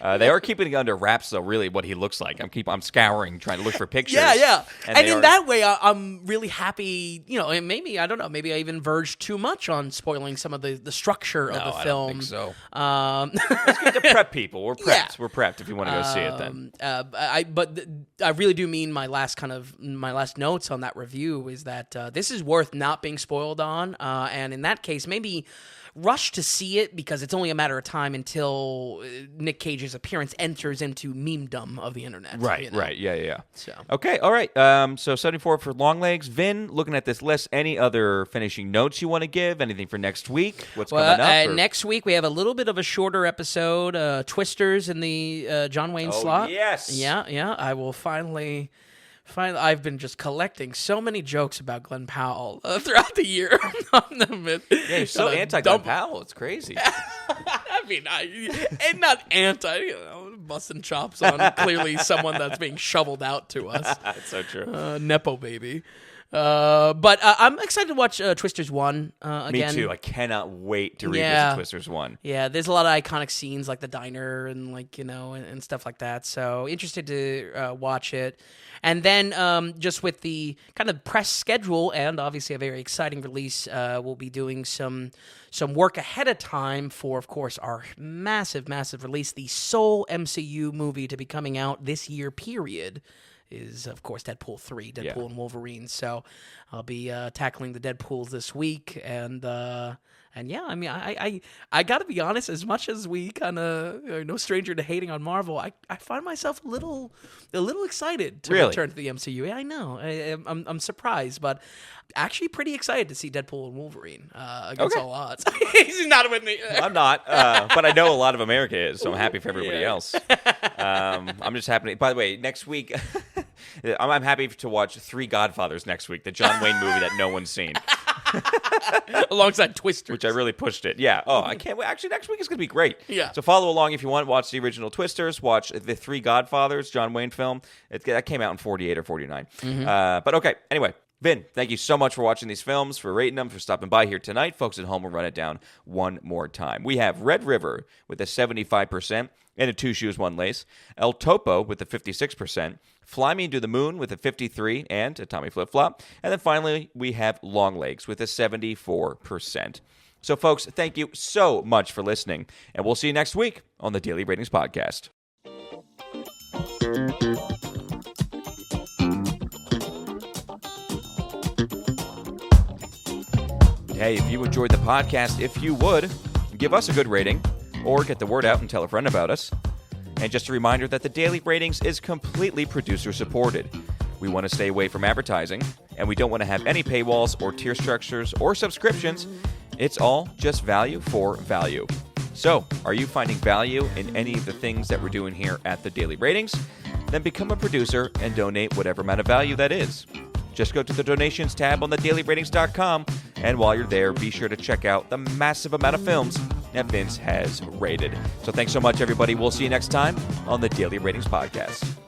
They are keeping it under wraps, though. Really, what he looks like. I'm scouring, trying to look for pictures. Yeah. And in that way, I'm really happy. And maybe I don't know. Maybe I even verged too much on spoiling some of the structure of the film. I don't think so. Let's get to prep people. We're prepped. Yeah. We're prepped. If you want to go see it, then. I really do mean my last notes on that review is that this is worth not being spoiled on, and in that case, maybe rush to see it because it's only a matter of time until Nick Cage's appearance enters into memedom of the internet. Right, right, yeah. So okay, all right. So 74 for Longlegs. Vin, looking at this list, any other finishing notes you want to give? Anything for next week? What's coming up? Next week we have a little bit of a shorter episode, Twisters in the John Wayne slot. Yes. Yeah. I will finally, I've been just collecting so many jokes about Glenn Powell throughout the year. You're so anti-Glenn Powell. It's crazy. I mean, and not anti, busting chops on clearly someone that's being shoveled out to us. That's so true. Nepo baby. But I'm excited to watch Twisters 1 again. Me too. I cannot wait to revisit Twisters 1. Yeah, there's a lot of iconic scenes like the diner and and stuff like that. So interested to watch it. And then just with the kind of press schedule and obviously a very exciting release, we'll be doing some work ahead of time for, of course, our massive release, the sole MCU movie to be coming out this year, period. Is, of course, Deadpool 3, Deadpool and Wolverine. So I'll be tackling the Deadpools this week. And yeah, I mean, I got to be honest, as much as we kind of are no stranger to hating on Marvel, I find myself a little excited to return to the MCU. Yeah, I know. I'm surprised, but actually pretty excited to see Deadpool and Wolverine against all odds. He's not with me. I'm not, but I know a lot of America is, so I'm happy for everybody else. I'm just happy. By the way, next week, I'm happy to watch 3 Godfathers next week, the John Wayne movie that no one's seen. Alongside Twisters. Which I really pushed it. Yeah. Oh, I can't wait. Actually, next week is going to be great. Yeah. So follow along if you want. Watch the original Twisters. Watch the 3 Godfathers, John Wayne film. That came out in 48 or 49. But okay. Anyway, Vin, thank you so much for watching these films, for rating them, for stopping by here tonight. Folks at home will run it down one more time. We have Red River with a 75% and a 2 Shoes, 1 Lace. El Topo with a 56%. Fly Me to the Moon with a 53% and a Tommy Flip Flop. And then finally, we have Longlegs with a 74%. So, folks, thank you so much for listening. And we'll see you next week on the Daily Ratings Podcast. Hey, if you enjoyed the podcast, if you would, give us a good rating or get the word out and tell a friend about us. And just a reminder that the Daily Ratings is completely producer-supported. We want to stay away from advertising, and we don't want to have any paywalls or tier structures or subscriptions. It's all just value for value. So, are you finding value in any of the things that we're doing here at the Daily Ratings? Then become a producer and donate whatever amount of value that is. Just go to the donations tab on thedailyratings.com, and while you're there, be sure to check out the massive amount of films that Vince has rated. So thanks so much, everybody. We'll see you next time on the Daily Ratings Podcast.